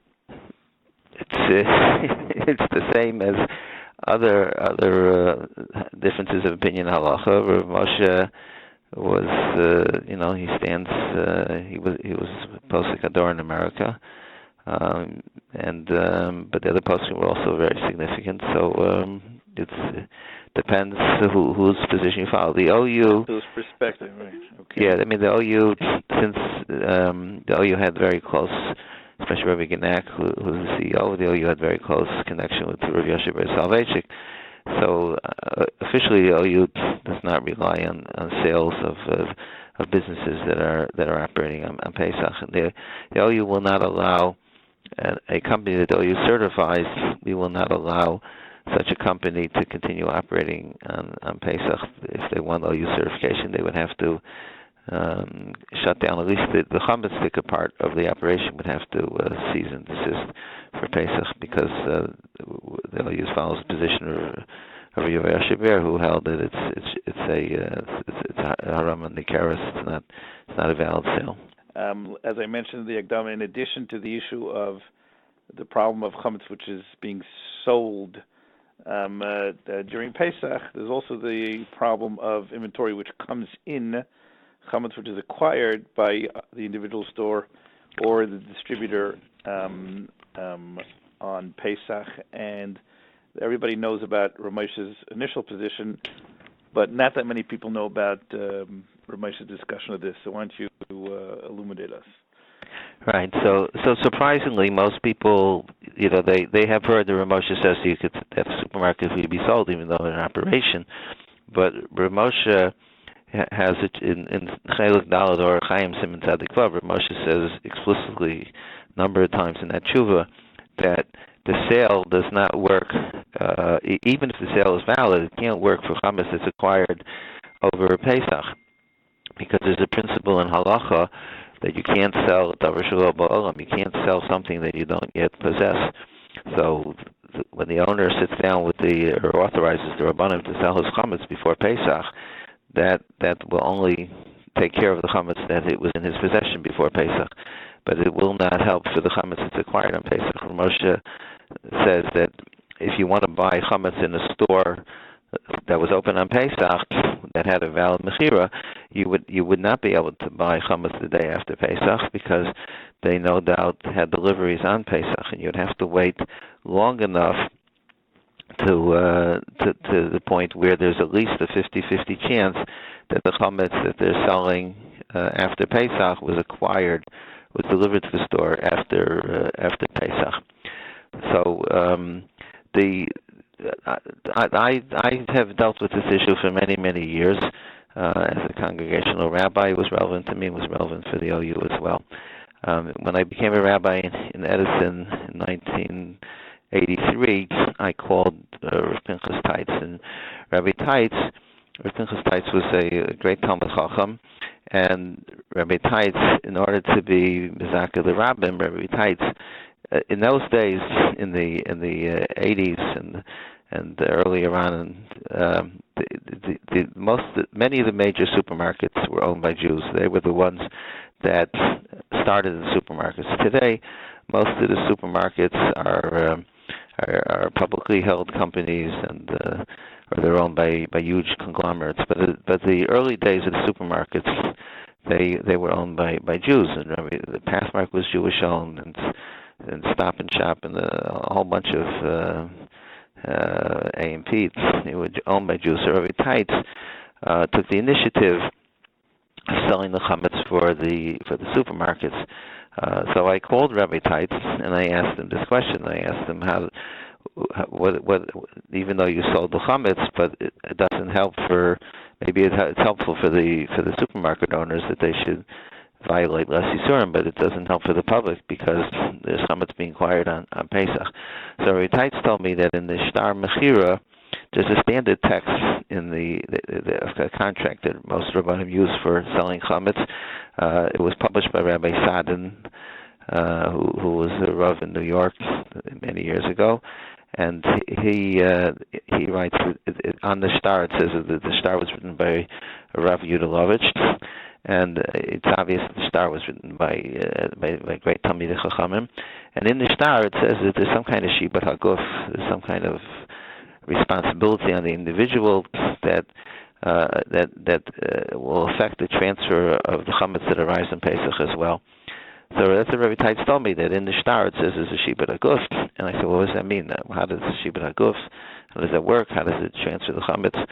It's the same as other differences of opinion in halacha. Rav Moshe was, he stands. He was posek hador in America, but the other poskim were also very significant. So it depends whose position you follow. The OU, whose perspective, right? Okay. Yeah, I mean the OU, since the OU had very close, especially Rabbi Genak, who's the CEO of the OU, had very close connection with Rav Yeshurun Salvation. So officially, the OU does not rely on sales of businesses that are operating on Pesach. And the OU will not allow a company that the OU certifies. We will not allow such a company to continue operating on Pesach. If they want OU certification, they would have to shut down. At least the Chometz sticker part of the operation would have to cease and desist for Pesach, because the OU follows the position of Yeshurun She'avar, who held that it's haram and nikaros. It's not a valid sale. As I mentioned in the Akdama, in addition to the issue of the problem of chametz, which is being sold during Pesach, there's also the problem of inventory which comes in, chametz which is acquired by the individual store or the distributor on Pesach. And everybody knows about Rav Moshe's initial position, but not that many people know about Rav Moshe's discussion of this. So why don't you illuminate us? Right. So surprisingly, most people, they have heard that Rav Moshe says you could have supermarkets could be sold even though they're in operation. But Rav Moshe has it in Chelik Daled or Chaim Simon Tzadik Vav. Rav Moshe says explicitly a number of times in that tshuva that the sale does not work. Even if the sale is valid, it can't work for chametz that's acquired over Pesach, because there's a principle in halacha that you can't sell davar shelo ba'olam. You can't sell something that you don't yet possess. So when the owner sits down or authorizes the Rabbanim to sell his chametz before Pesach, that will only take care of the chametz that it was in his possession before Pesach, but it will not help for the chametz that's acquired on Pesach. Rav Moshe says that if you want to buy chametz in a store that was open on Pesach that had a valid mechira, you would not be able to buy chametz the day after Pesach, because they no doubt had deliveries on Pesach, and you'd have to wait long enough to the point where there's at least a 50-50 chance that the chametz that they're selling after Pesach was delivered to the store after Pesach. So I have dealt with this issue for many years. As a congregational rabbi, it was relevant to me. It was relevant for the OU as well. When I became a rabbi in Edison in 1983, I called Rav Pinchas Teitz, and Rabbi Teitz. Rav Pinchas Teitz was a great Talmud Chacham, and Rabbi Teitz, in order to be Mizaka the Rabbin, Rabbi Teitz, in those days, in the 80s and earlier on, many of the major supermarkets were owned by Jews. They were the ones that started the supermarkets. Today, most of the supermarkets are publicly held companies, or they're owned by huge conglomerates. But the early days of the supermarkets, they were owned by Jews, and the Pathmark was Jewish owned, and Stop and Shop, and a whole bunch of A&P. They were owned by Jews. So Rabbi Teitz took the initiative of selling the chametz for the supermarkets. So I called Rabbi Teitz and I asked him this question. I asked him what even though you sold the chametz, but it doesn't help maybe it's helpful for the supermarket owners that they should violate less Yeshurun, but it doesn't help for the public because there's chametz being acquired on Pesach. So Rabbi Teitz told me that in the Shtar Mechira, there's a standard text in the contract that most Rabbanim use for selling chametz. It was published by Rabbi Sadin, who was a Rav in New York many years ago, And he writes on the star. It says that the star was written by Rav Yudalovich, and it's obvious that the star was written by great Talmidei Chachamim. And in the star, it says that there's some kind of shibat haguf, there's some kind of responsibility on the individual that will affect the transfer of the chametz that arrives in Pesach as well. So that's what Rabbi Teitz told me, that in the star it says there's a shibat haguf, and I said, well, what does that mean? How does the shibat haguf? How does that work? How does it transfer the chametz?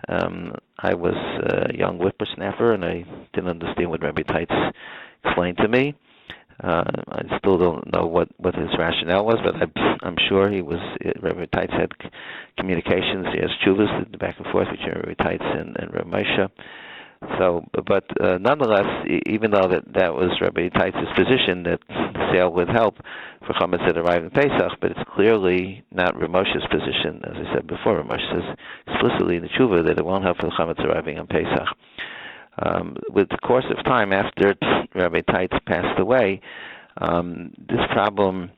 I was a young whippersnapper, and I didn't understand what Rabbi Teitz explained to me. I still don't know what his rationale was, but I'm sure Rabbi Teitz had communications, he has tshuvas back and forth between Rabbi Teitz and Rabbi Moshe. So, but nonetheless, even though that was Rabbi Teitz's position that the sale would help for chametz that arrived in Pesach, but it's clearly not Rabbi Moshe's position. As I said before, Rabbi Moshe says explicitly in the tshuva that it won't help for the chametz arriving on Pesach. With the course of time, after Rabbi Teitz passed away, this problem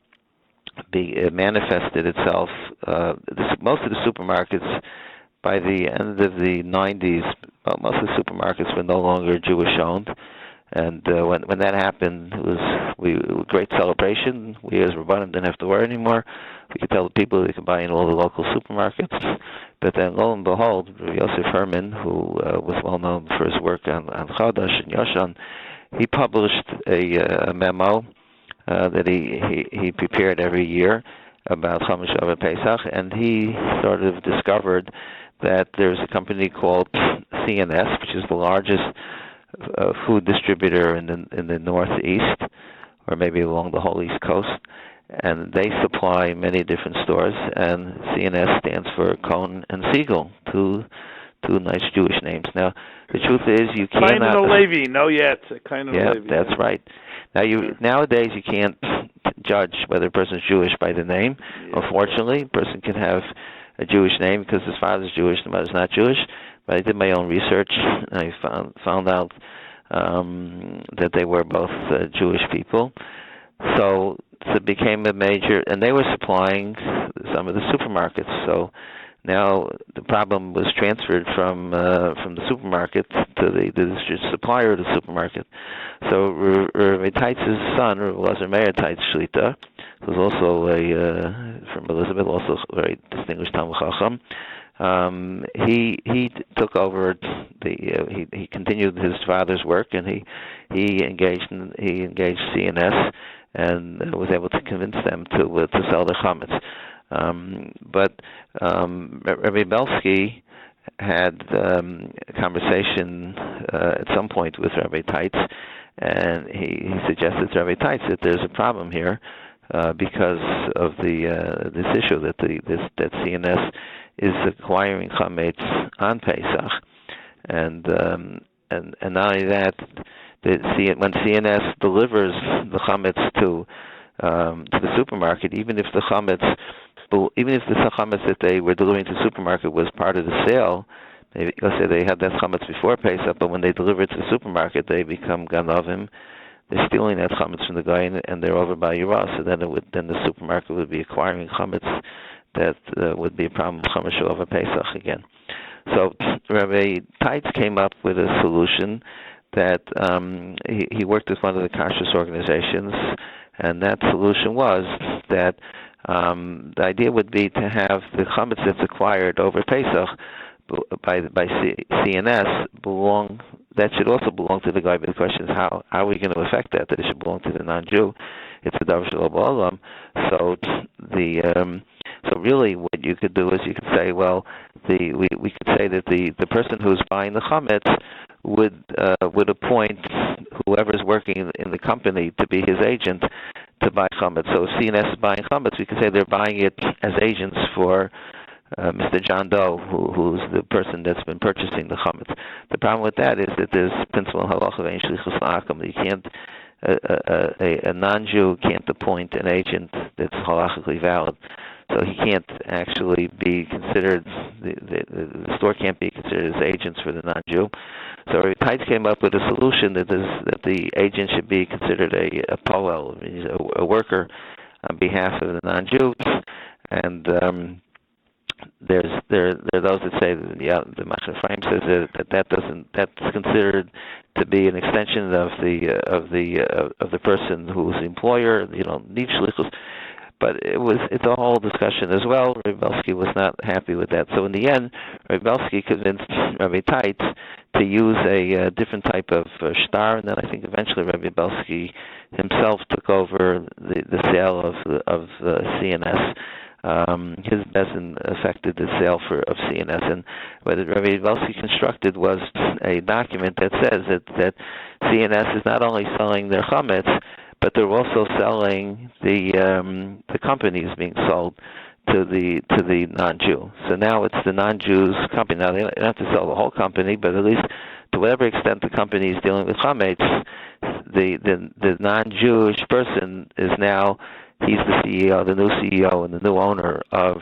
manifested itself. Most of the supermarkets, by the end of the 90s, most of the supermarkets were no longer Jewish-owned. And when that happened, it was a great celebration. We as Rabbanim didn't have to worry anymore. We could tell the people they could buy in all the local supermarkets. But then, lo and behold, Yosef Herman, who was well known for his work on Chodesh and Yoshan, he published a memo that he prepared every year about Chometz She'avar Alav HaPesach, and he sort of discovered that there's a company called CNS, which is the largest food distributor in the Northeast, or maybe along the whole East Coast, and they supply many different stores. And CNS stands for Cohn and Siegel, two nice Jewish names. Now, the truth is, you cannot. Kind of Levi, no yet. Kind of Levi. Yeah, that's right. Now, nowadays you can't judge whether a person is Jewish by the name. Yeah. Unfortunately, a person can have a Jewish name because his father's Jewish, the mother's not Jewish. But I did my own research, and I found out that they were both Jewish people. So it became a major, and they were supplying some of the supermarkets. So now the problem was transferred from the supermarket to the supplier of the supermarket. So Rabbi Teitz's son, Rabbi Meir Teitz Shlita, who was also from Elizabeth, also a very distinguished Talmid Chacham. He took over he continued his father's work, and he engaged CNS and was able to convince them to sell their chametz. But Rabbi Belsky had a conversation at some point with Rabbi Teitz, and he suggested to Rabbi Teitz that there's a problem here because of this issue that CNS is acquiring chametz on Pesach, and not only that, when CNS delivers the chametz to the supermarket, even if the chametz that they were delivering to the supermarket was part of the sale, let's say they had that chametz before Pesach, but when they deliver it to the supermarket, they become ganovim. They're stealing that chametz from the guy, and they're over by Yerah. So then the supermarket would be acquiring chametz that would be a problem with Chometz She'avar Alav HaPesach again. So Rabbi Teitz came up with a solution that he worked with one of the Kosher organizations, and that solution was that the idea would be to have the chametz that's acquired over Pesach by CNS that should also belong to the guy. But the question is, how are we going to affect that it should belong to the non-Jew? It's a davar shelo ba'olam. So really, what you could do is you could say, well, we could say that the person who's buying the chametz would appoint whoever's working in the company to be his agent to buy chametz. So if CNS is buying chametz, we could say they're buying it as agents for Mr. John Doe, who's the person that's been purchasing the chametz. The problem with that is that there's principle in halacha ve'ein shlichus la'akum. You can't, a non-Jew can't appoint an agent that's halachically valid. So he can't actually be considered, the store can't be considered as agents for the non-Jew. So Rabbi Teitz came up with a solution that the agent should be considered a poel, a worker on behalf of the non-Jew, And there are those that say that the Machar Ephraim says that's considered to be an extension of the person who's the employer. You don't need shlichus, but it's a whole discussion as well. Rabbi Belsky was not happy with that, so in the end, Rabbi Belsky convinced Rabbi Teitz to use a different type of shtar, and then I think eventually Rabbi Belsky himself took over the sale of CNS. His bezin affected the sale of CNS, and what Rabbi Belsky constructed was a document that says that CNS is not only selling their chametz, but they're also selling the companies being sold to the non-Jew. So now it's the non-Jew's company. Now they don't have to sell the whole company, but at least to whatever extent the company is dealing with chametz, the non-Jewish person is now, he's the CEO, the new CEO, and the new owner of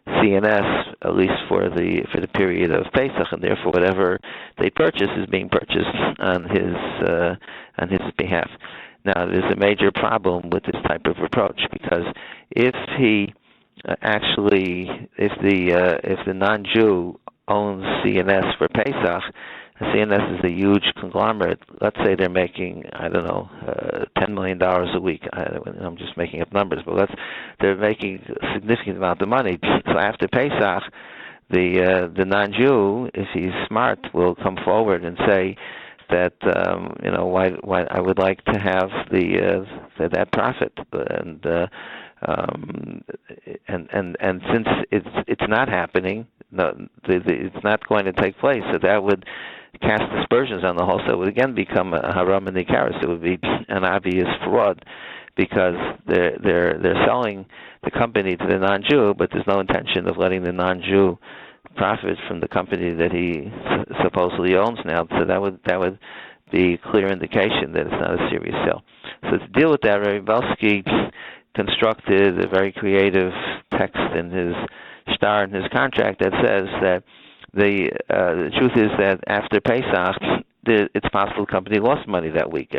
CNS, at least for the period of Pesach, and therefore whatever they purchase is being purchased on his behalf. Now, there's a major problem with this type of approach, because if the non-Jew owns CNS for Pesach, CNS is a huge conglomerate. Let's say they're making, I don't know, $10 million a week. I'm just making up numbers, but they're making a significant amount of money. So after Pesach, the non-Jew, if he's smart, will come forward and say that why I would like to have that profit, and since it's not happening, it's not going to take place. So that would cast aspersions on the whole. So it would again become a haram and nikaris. It would be an obvious fraud, because they're selling the company to the non-Jew, but there's no intention of letting the non-Jew profit from the company that he supposedly owns now. So that would be a clear indication that it's not a serious sale. So to deal with that, Rabbi Belsky constructed a very creative text in his shtar, in his contract, that says that the truth is that after Pesach, it's possible the company lost money that week.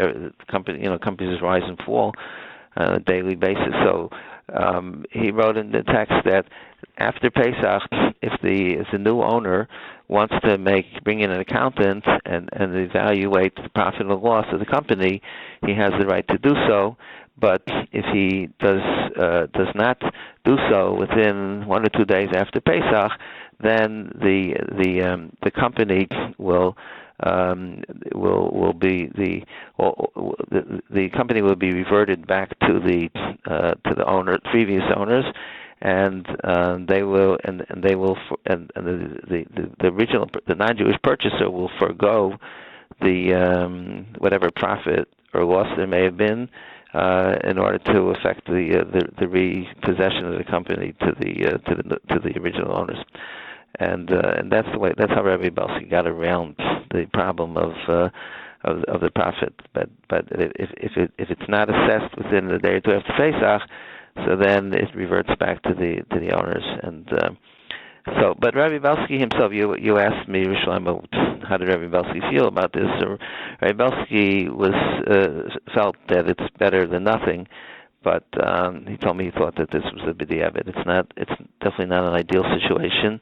Companies rise and fall on a daily basis. So he wrote in the text that after Pesach, if the new owner wants to bring in an accountant and evaluate the profit and loss of the company, he has the right to do so. But if he does not do so within 1 or 2 days after Pesach, then the company will be the company will be reverted back to the previous owners, and the non-Jewish purchaser will forego the whatever profit or loss there may have been, in order to effect the repossession of the company to the original owners, and that's how Rabbi Belsky got around the problem of the profit. But if it's not assessed within the day or two after Pesach, so then it reverts back to the owners. And but Rabbi Belsky himself, you asked me, Shlomo, how did Rabbi Belsky feel about this? Rabbi Belsky felt that it's better than nothing, but he told me he thought that this was a b'diavad. It's definitely not an ideal situation.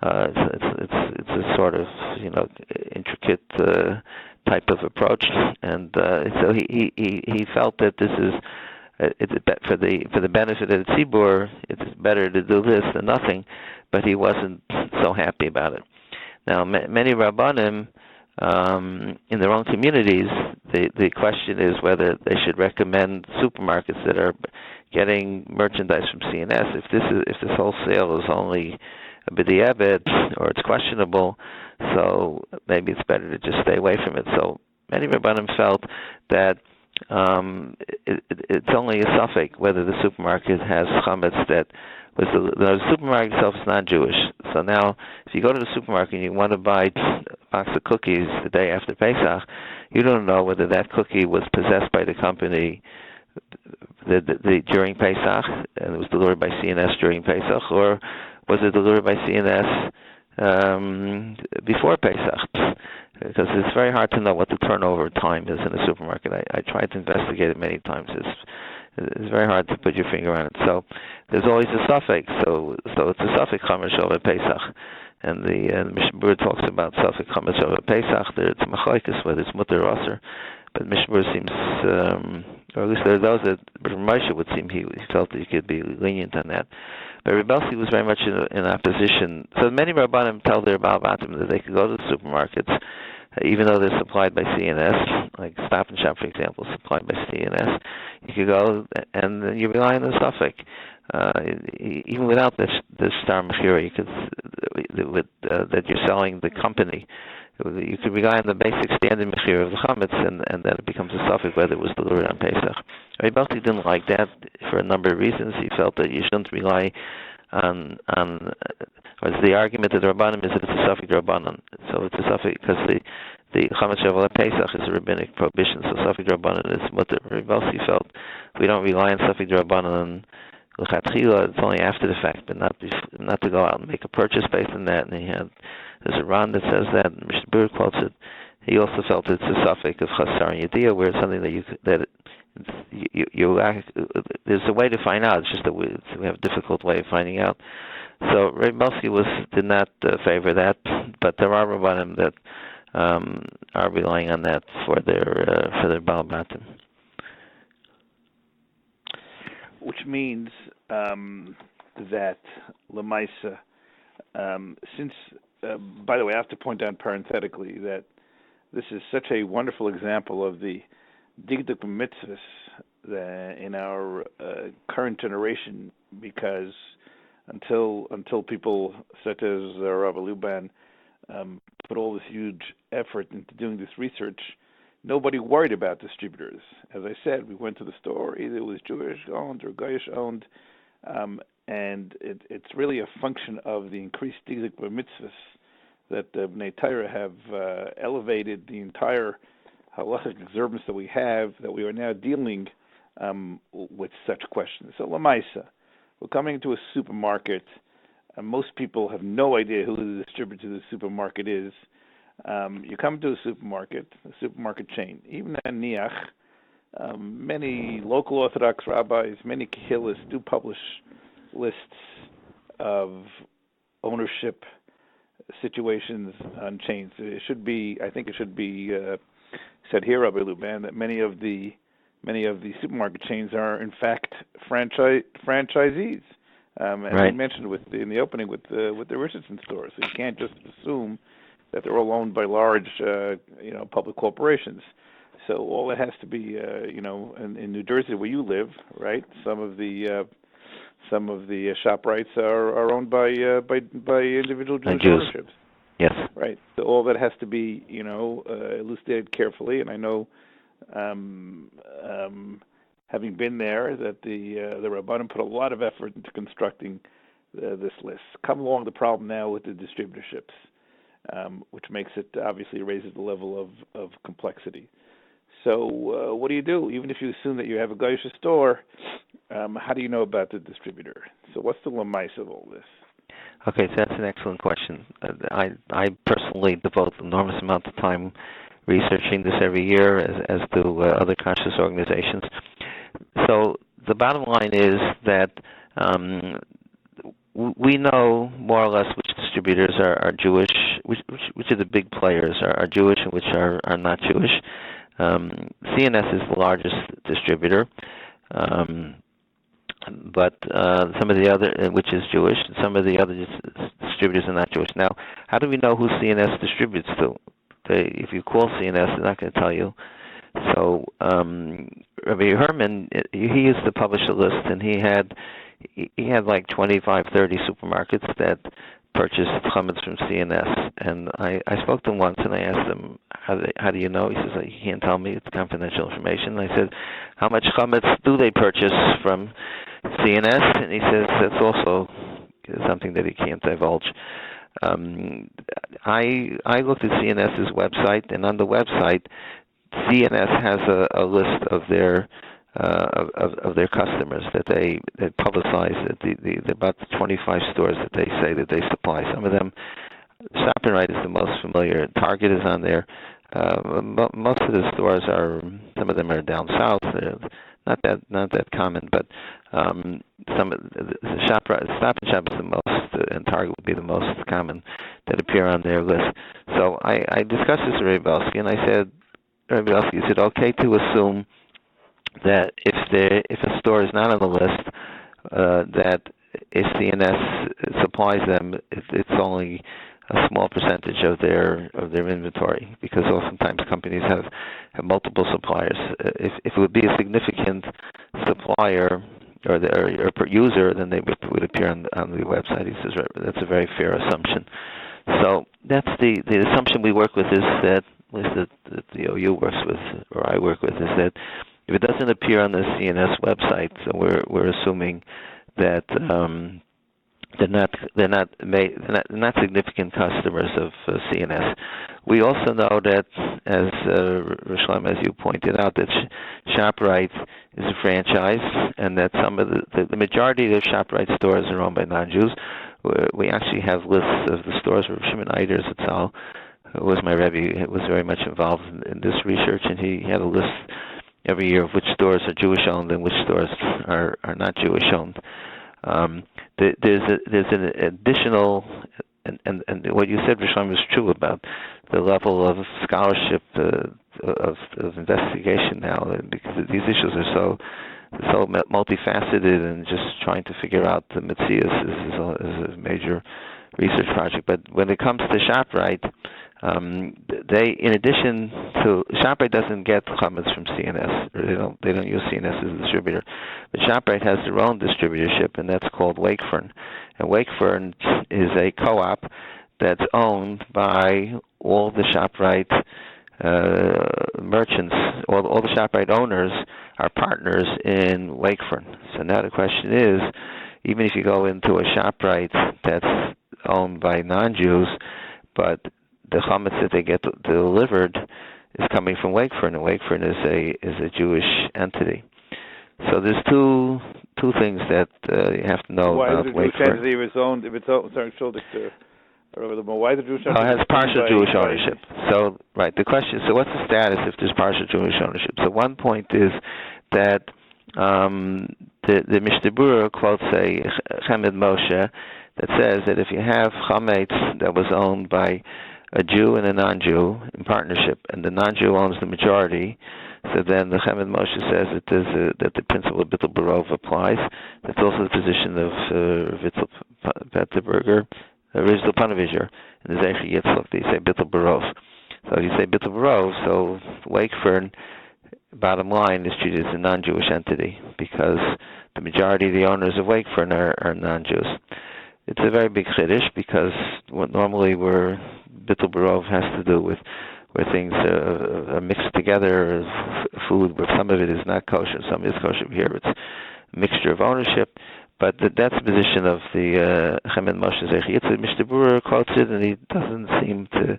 It's a sort of intricate type of approach, and so he felt that this is for the benefit of the tzibur, it's better to do this than nothing. But he wasn't so happy about it. Now, many Rabbanim in their own communities, the question is whether they should recommend supermarkets that are getting merchandise from CNS. If this whole sale is only a b'diavad, or it's questionable, so maybe it's better to just stay away from it. So many Rabbanim felt that it's only a suffix whether the supermarket has chametz that was the supermarket itself is not Jewish. So now, if you go to the supermarket and you want to buy a box of cookies the day after Pesach, you don't know whether that cookie was possessed by the company during Pesach and it was delivered by CNS during Pesach, or was it delivered by CNS before Pesach? Because it's very hard to know what the turnover time is in a supermarket. I tried to investigate it many times. It's very hard to put your finger on it. So there's always a suffix. So it's a suffix Chometz She'avar Pesach, and the Mishnah Berurah talks about suffix Chometz She'avar Pesach. There it's machlokes whether it's mutter or aser, but Mishnah Berurah seems, or at least there are those that Moshe would seem he felt that he could be lenient on that. But Rabbi was very much in opposition. So many Rabbanim tell their Baal Batim that they could go to the supermarkets, even though they're supplied by CNS, like Stop and Shop, for example, supplied by CNS. You could go and you rely on the suffix. Even without the star mechira, you could that you're selling the company. You could rely on the basic standard mechira of the chametz, and then it becomes a suffix whether it was delivered on Pesach. Rabbi didn't like that for a number of reasons. He felt that you shouldn't rely on the argument of the Rabbanim is that it's a suffix Rabbanon. So it's a suffix because the Chometz She'avar Alav HaPesach is a rabbinic prohibition, so suffix Rabbanon is mutter. Rabbi felt we don't rely on suffix Rabbanon l'chatchila, it's only after the fact, but not to go out and make a purchase based on that. And there's a Ran that says that, and Mishnah Berurah quotes it. He also felt it's a suffix of chasar and yediyah, where it's something that there's a way to find out. It's just that we have a difficult way of finding out. So Rabbi did not favor that, but there are Rabbanim that are relying on that for their Baal Batim. Which means that Lamaisa, since, by the way, I have to point out parenthetically that this is such a wonderful example of the Digduk mitzvahs in our current generation, because until people such as Rabbi Luban put all this huge effort into doing this research, nobody worried about distributors. As I said, we went to the store, either it was Jewish owned or Goyish owned, and it's really a function of the increased Digduk mitzvahs that the Bnei Torah have elevated the entire halachic observance that we have, that we are now dealing with such questions. So Lamaisa, we're coming to a supermarket. Most people have no idea who the distributor to the supermarket is. You come to a supermarket chain, even at Niach, many local Orthodox rabbis, many kahillas do publish lists of ownership situations on chains. I think it should be said here, Rabbi Luban, that many of the supermarket chains are in fact franchisees. As right. we mentioned in the opening with the Richardson store, so you can't just assume that they're all owned by large, public corporations. So all it has to be, in New Jersey where you live, right? Some of the shop rights are owned by individual Jewish ownerships. Yes. Right. So all that has to be, elucidated carefully. And I know, having been there, that the Rabbanim put a lot of effort into constructing this list. Come along the problem now with the distributorships, which makes it obviously raises the level of complexity. So what do you do? Even if you assume that you have a Goyish store, how do you know about the distributor? So what's the lamais of all this? Okay, so that's an excellent question. I personally devote an enormous amount of time researching this every year, as do other conscious organizations. So the bottom line is that we know more or less which distributors are Jewish, which of the big players are Jewish and which are not Jewish. CNS is the largest distributor, but some of the other, which is Jewish, and some of the other distributors are not Jewish. Now, how do we know who CNS distributes to? If you call CNS, they're not going to tell you. So Rabbi Herman, he used to publish a list, and he had like 25, 30 supermarkets that purchased chametz from CNS. And I spoke to him once, and I asked him, how do you know? He says, he can't tell me, it's confidential information. And I said, how much chametz do they purchase from CNS? And he says, that's also something that he can't divulge. I looked at CNS's website, and on the website, CNS has a list of their customers that they publicize. The about 25 stores that they say that they supply. Some of them, Shop and Right is the most familiar. Target is on there. Most of the stores some of them are down south. not that common, but some of the Stop and Shop is the most, and Target would be the most common that appear on their list. So I discussed this with Rabbi Belsky, and I said, Rabbi Belsky, is it okay to assume that if a store is not on the list, that if CNS supplies them, it's only a small percentage of their inventory, because oftentimes companies have multiple suppliers. If it would be a significant supplier or per user, then they would appear on the website. He says that's a very fair assumption. So that's the assumption we work with, is that, at least that the OU works with, or I work with, is that if it doesn't appear on the CNS website, so we're assuming that they're not significant customers of CNS. We also know that, as Shlomo, as you pointed out, that ShopRite is a franchise, and that some of the majority of ShopRite stores are owned by non-Jews. We actually have lists of the stores where Shimon Eider Zatzal, who was my Rabbi, was very much involved in this research, and he had a list every year of which stores are Jewish owned and which stores are not Jewish owned. There's an additional, and what you said, Rishon, was true about the level of scholarship of investigation now, because these issues are so multifaceted, and just trying to figure out the Metzias is a major research project. But when it comes to ShopRite, they, in addition to, ShopRite doesn't get Chometz from CNS. They don't use CNS as a distributor. But ShopRite has their own distributorship, and that's called Wakefern. And Wakefern is a co-op that's owned by all the ShopRite merchants. All the ShopRite owners are partners in Wakefern. So now the question is, even if you go into a ShopRite that's owned by non-Jews, but the Chometz that they get delivered is coming from Wakefern, and Wakefern is a Jewish entity. So there's two things that you have to know about Wakefern. Why is the Jewish entity if it's owned? Why the Jewish entity? It has partial Jewish ownership. So the question. So what's the status if there's partial Jewish ownership? So one point is that the Mishnah Berurah quotes a Chometz Moshe that says that if you have Chometz that was owned by a Jew and a non-Jew in partnership, and the non-Jew owns the majority, so then the Chometz Moshe says that the principle of Bittul Barov applies. That's also the position of Vitzel Petterberger, Rizal Panavisher, and the Zeicher Yitzchak. They say Bittul Barov. So you say Bittul Barov, so Wakefern, bottom line, is treated as a non-Jewish entity, because the majority of the owners of Wakefern are non-Jews. It's a very big chiddush, because what normally where Bittul Barov has to do with where things are mixed together, food where some of it is not kosher, some is kosher. Here it's a mixture of ownership, but that's the position of the Chometz Moshe Zeicher Yitzchak. Mishnah Berurah quotes it, and he doesn't seem to.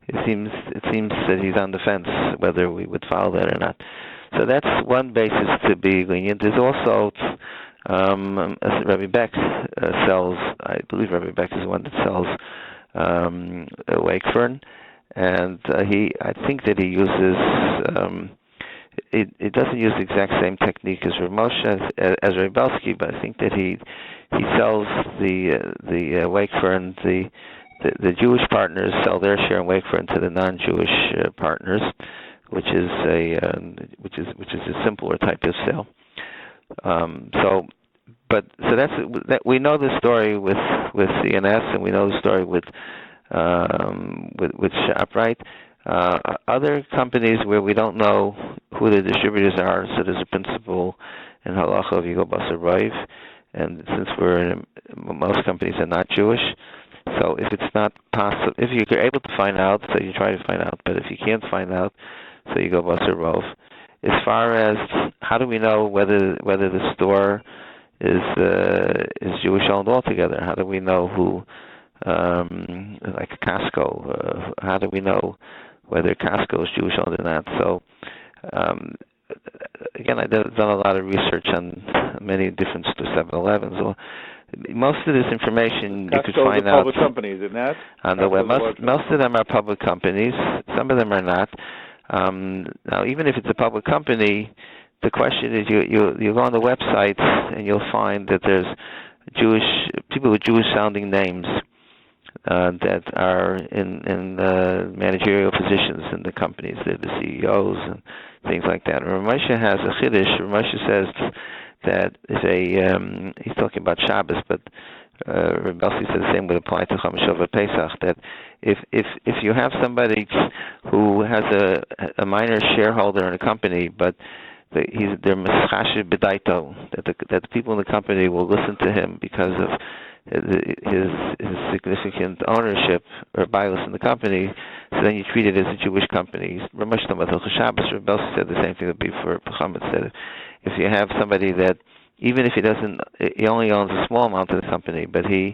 It seems that he's on the fence whether we would follow that or not. So that's one basis to be lenient. There's also Rabbi Beck sells. I believe Rabbi Beck is the one that sells Wakefern, and I think that he uses. It doesn't use the exact same technique as Rav Moshe, as Rabbi Belsky, but I think that he sells the Wakefern. The Jewish partners sell their share in Wakefern to the non-Jewish partners, which is a simpler type of sale. So that's that. We know the story with CNS, and we know the story with ShopRite. Other companies where we don't know who the distributors are, so there's a principle in halacha of Yigo Basar Roiv, and since most companies are not Jewish, so if it's not possible, if you're able to find out, so you try to find out, but if you can't find out, so you go Basar Roiv. As far as how do we know whether the store is Jewish owned altogether? How do we know who, like Costco? How do we know whether Costco is Jewish owned or not? So again, I've done a lot of research on many different 7-Elevens. So most of this information you could find out. Public companies, isn't that? On the web. Most of them are public companies. Some of them are not. Now, even if it's a public company, the question is, you go on the website and you'll find that there's people with Jewish sounding names that are in managerial positions in the companies. They're the CEOs and things like that. And Rabbi has a chiddush. Rabbi says that if he's talking about Shabbos, but Rabbi said the same would apply to Chometz She'avar Alav HaPesach, that if you have somebody who has a minor shareholder in a company, but they're mischashiv b'daito, that the people in the company will listen to him because of his significant ownership or bias in the company, so then you treat it as a Jewish company. Rabbi Shabbos said the same thing would be for Chometz. Said if you have somebody that even if he only owns a small amount of the company, but his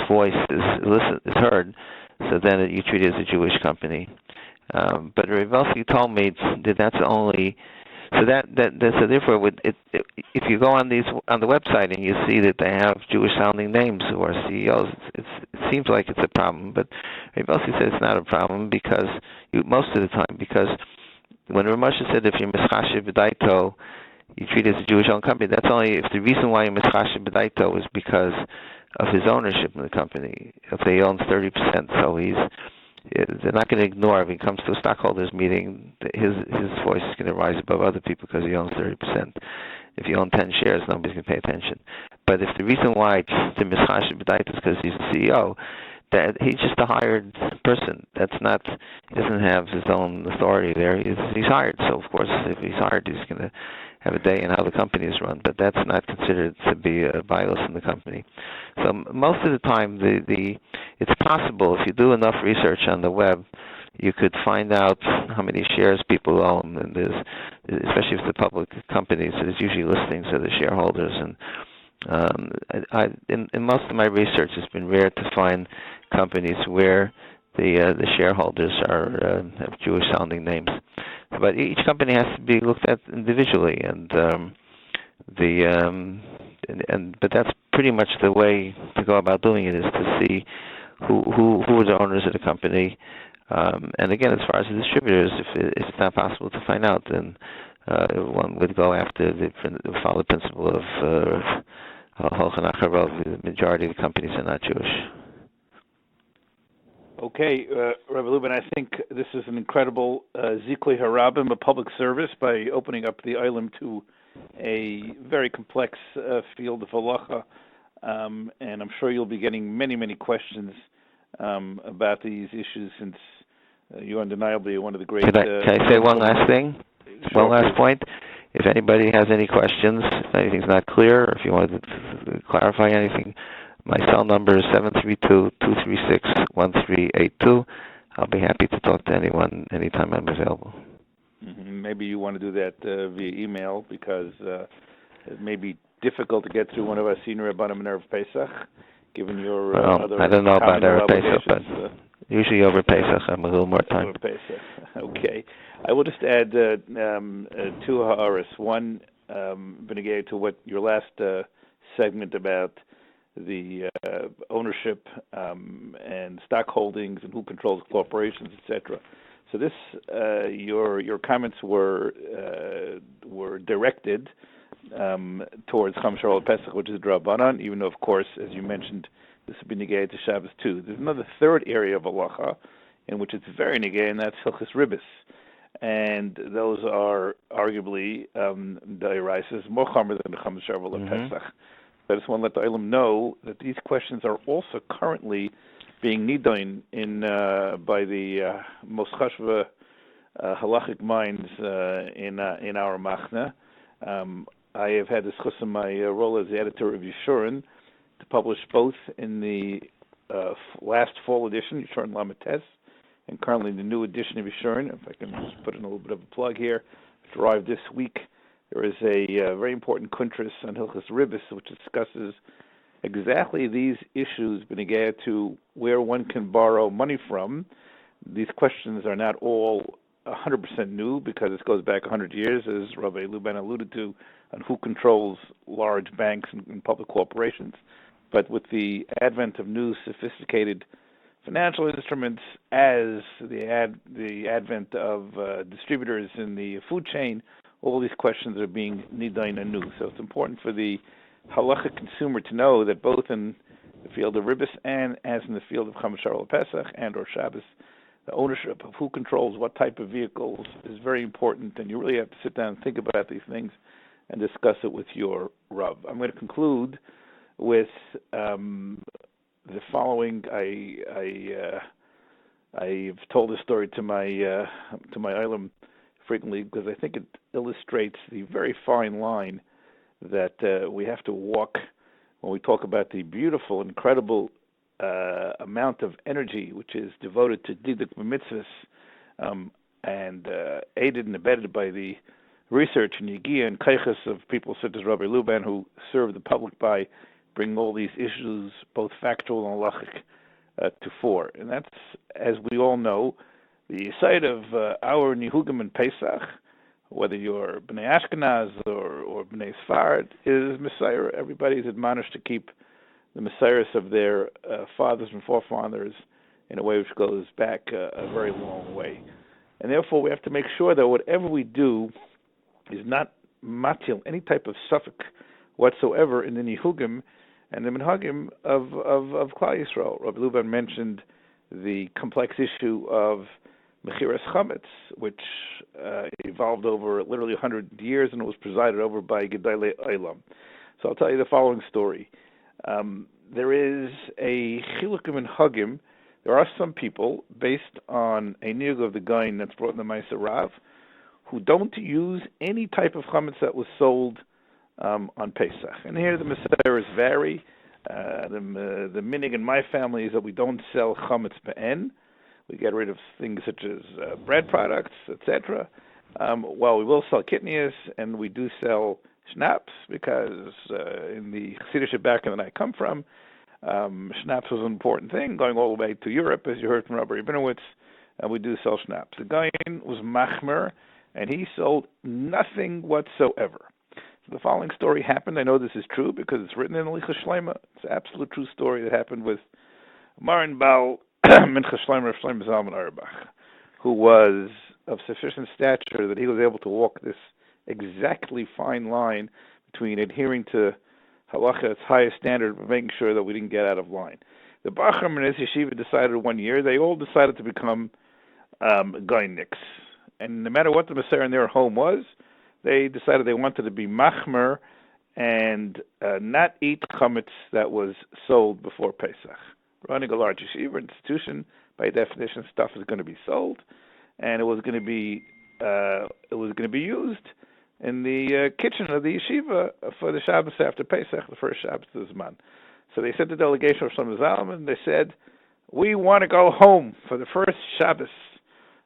voice is heard, so then you treat it as a Jewish company. But Rabbi told me that that's only. So so therefore, if you go on the website and you see that they have Jewish-sounding names who are CEOs, it seems like it's a problem. But Rabbi said it's not a problem because most of the time, because when Rav Moshe said if you're mischashiv b'daito, you treat it as a Jewish-owned company. That's only if the reason why you're mischashiv b'daito is because of his ownership in the company. If he owns 30%, so they're not going to ignore if he comes to a stockholders meeting. His voice is going to rise above other people because he owns 30%. If you own 10 shares, nobody's going to pay attention. But if the reason why the mischashiv b'daito is because he's the CEO, that he's just a hired person. That's not. He doesn't have his own authority there. He's hired. So of course, if he's hired, he's going to have a day in how the company is run. But that's not considered to be a bias in the company. So most of the time, it's possible if you do enough research on the web, you could find out how many shares people own, and especially if it's a public company, so there's usually listings of the shareholders. And in most of my research, it's been rare to find companies where the shareholders have Jewish-sounding names. But each company has to be looked at individually, but that's pretty much the way to go about doing it, is to see who are the owners of the company. And again, as far as the distributors, if it's not possible to find out, then one would go after follow the principle of the majority of the companies are not Jewish. Okay, Rabbi Luban, I think this is an incredible Ziklei Harabim, a public service, by opening up the Olam to a very complex field of halacha, and I'm sure you'll be getting many, many questions about these issues, since you're undeniably one of the great... Can I say one last thing? Sure, one last point? If anybody has any questions, if anything's not clear, or if you want to clarify anything, my cell number is 732-236-1382. I'll be happy to talk to anyone anytime I'm available. Mm-hmm. Maybe you want to do that via email, because it may be difficult to get through one of our senior Rabbanim in Erev Pesach, given your other... I don't know about Erev Pesach, but usually over Pesach I'm a little more time. Over Pesach. Okay. I will just add two ha'aris. One, Benegay, to what your last segment about the ownership and stock holdings and who controls corporations, etc. So this, your comments were directed towards Chometz She'avar Alav HaPesach, which is Drabanan, even though, of course, as you mentioned, this would be negated to Shabbos too. There's another third area of halacha in which it's very negated, and that's Hilchos Ribbis. And those are arguably dairaises more chomer than the Chometz She'avar Alav HaPesach. I just want to let the Olam know that these questions are also currently being nidon by the most chashva halachic minds in our machna. I have had this chus in my role as the editor of Yeshurun to publish both in the last fall edition, Yeshurun Lametes, and currently the new edition of Yeshurun. If I can just put in a little bit of a plug here, it arrived this week. There is a very important kuntris on Hilchos Ribbis, which discusses exactly these issues benegaya to where one can borrow money from. These questions are not all 100% new, because this goes back 100 years, as Rabbi Luban alluded to, on who controls large banks and public corporations. But with the advent of new sophisticated financial instruments as the advent of distributors in the food chain. All these questions are being nidain anew. So it's important for the halachic consumer to know that both in the field of ribbis and as in the field of Chometz She'avar Alav HaPesach and or Shabbos, the ownership of who controls what type of vehicles is very important, and you really have to sit down and think about these things and discuss it with your Rav. I'm going to conclude with the following. I've told this story to my Olam frequently because I think it illustrates the very fine line that we have to walk when we talk about the beautiful, incredible amount of energy which is devoted to diduk mitzvahs and aided and abetted by the research and yigia and kaiches of people such as Rabbi Luban, who serve the public by bringing all these issues, both factual and halachic, to fore. And that's, as we all know, the side of our Nihugim and Pesach, whether you're B'nai Ashkenaz or B'nai Sfard, is Messiah. Everybody is admonished to keep the Messiahs of their fathers and forefathers in a way which goes back a very long way. And therefore we have to make sure that whatever we do is not matil, any type of suffix whatsoever in the Nihugim and the Minhagim of Klal Yisrael. Rabbi Luban mentioned the complex issue of Mechiras Chometz, which evolved over literally 100 years and was presided over by Gedolei Olam. So I'll tell you the following story. There is a chilukim in Hagim. There are some people, based on a niyug of the gain that's brought in the Ma'aser Rav, who don't use any type of chametz that was sold on Pesach. And here the Messiahs vary. The minig in my family is that we don't sell chametz be'en. We get rid of things such as bread products, etc. Well, we will sell kidneys, and we do sell schnapps, because in the Chassidish background that I come from, schnapps was an important thing, going all the way to Europe, as you heard from Rabbi Rabinowitz, and we do sell schnapps. The guy was machmer, and he sold nothing whatsoever. So the following story happened. I know this is true because it's written in the Lichas Shlomo. It's an absolute true story that happened with Marin Baal Minchas Shlomo Shlomo Zalman Auerbach, who was of sufficient stature that he was able to walk this exactly fine line between adhering to halacha, its highest standard, but making sure that we didn't get out of line. The Bachram and his yeshiva decided one year, they all decided to become goyniks. And no matter what the Messiah in their home was, they decided they wanted to be machmer and not eat chametz that was sold before Pesach. Running a large yeshiva institution, by definition, stuff is going to be sold, and it was going to be used in the kitchen of the yeshiva for the Shabbos after Pesach, the first Shabbos of the Zman. So they sent the delegation of Shlomo Zalman, and they said, we want to go home for the first Shabbos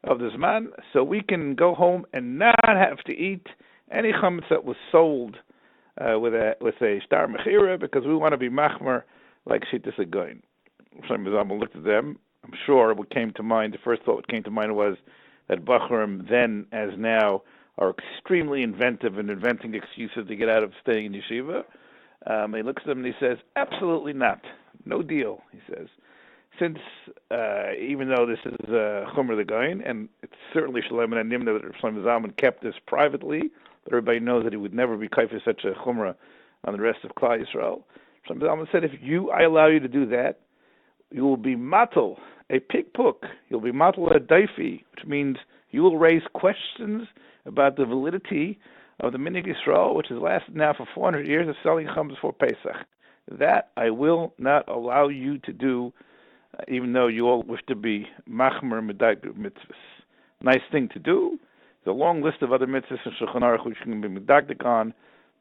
of the Zman, so we can go home and not have to eat any chametz that was sold with a star mechira, because we want to be machmer like Shittas Agoin. Shlomo Zalman looked at them. I'm sure what came to mind, the first thought that came to mind was that Bachurim then, as now, are extremely inventive in inventing excuses to get out of staying in yeshiva. He looks at them and he says, absolutely not. No deal, he says. Since, even though this is Chumra the Goyin, and it's certainly Shalom and Nimna that Shlomo Zalman kept this privately, but everybody knows that he would never be kaifir such a Chumra on the rest of Klal Yisrael. Shlomo Zalman said, I allow you to do that, you will be matal, a pikpuk. You'll be matal a daifi, which means you will raise questions about the validity of the Minig Yisrael, which has lasted now for 400 years of selling chametz for Pesach. That I will not allow you to do, even though you all wish to be machmer medayik mitzvahs. Nice thing to do. There's a long list of other mitzvahs in Shulchan Aruch which you can be medayik on.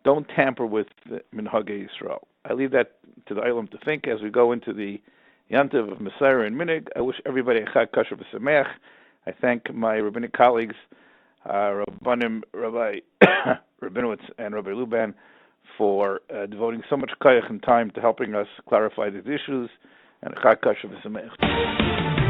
Don't tamper with minhagei Yisrael. I leave that to the Olam to think as we go into the Yantiv of Messiah and Minig. I wish everybody a Chag Kosher v'Sameach. I thank my rabbinic colleagues, Rabbanim, Rabbi Rabinowitz and Rabbi Luban, for devoting so much koyach and time to helping us clarify these issues, and a Chag Kosher v'Sameach.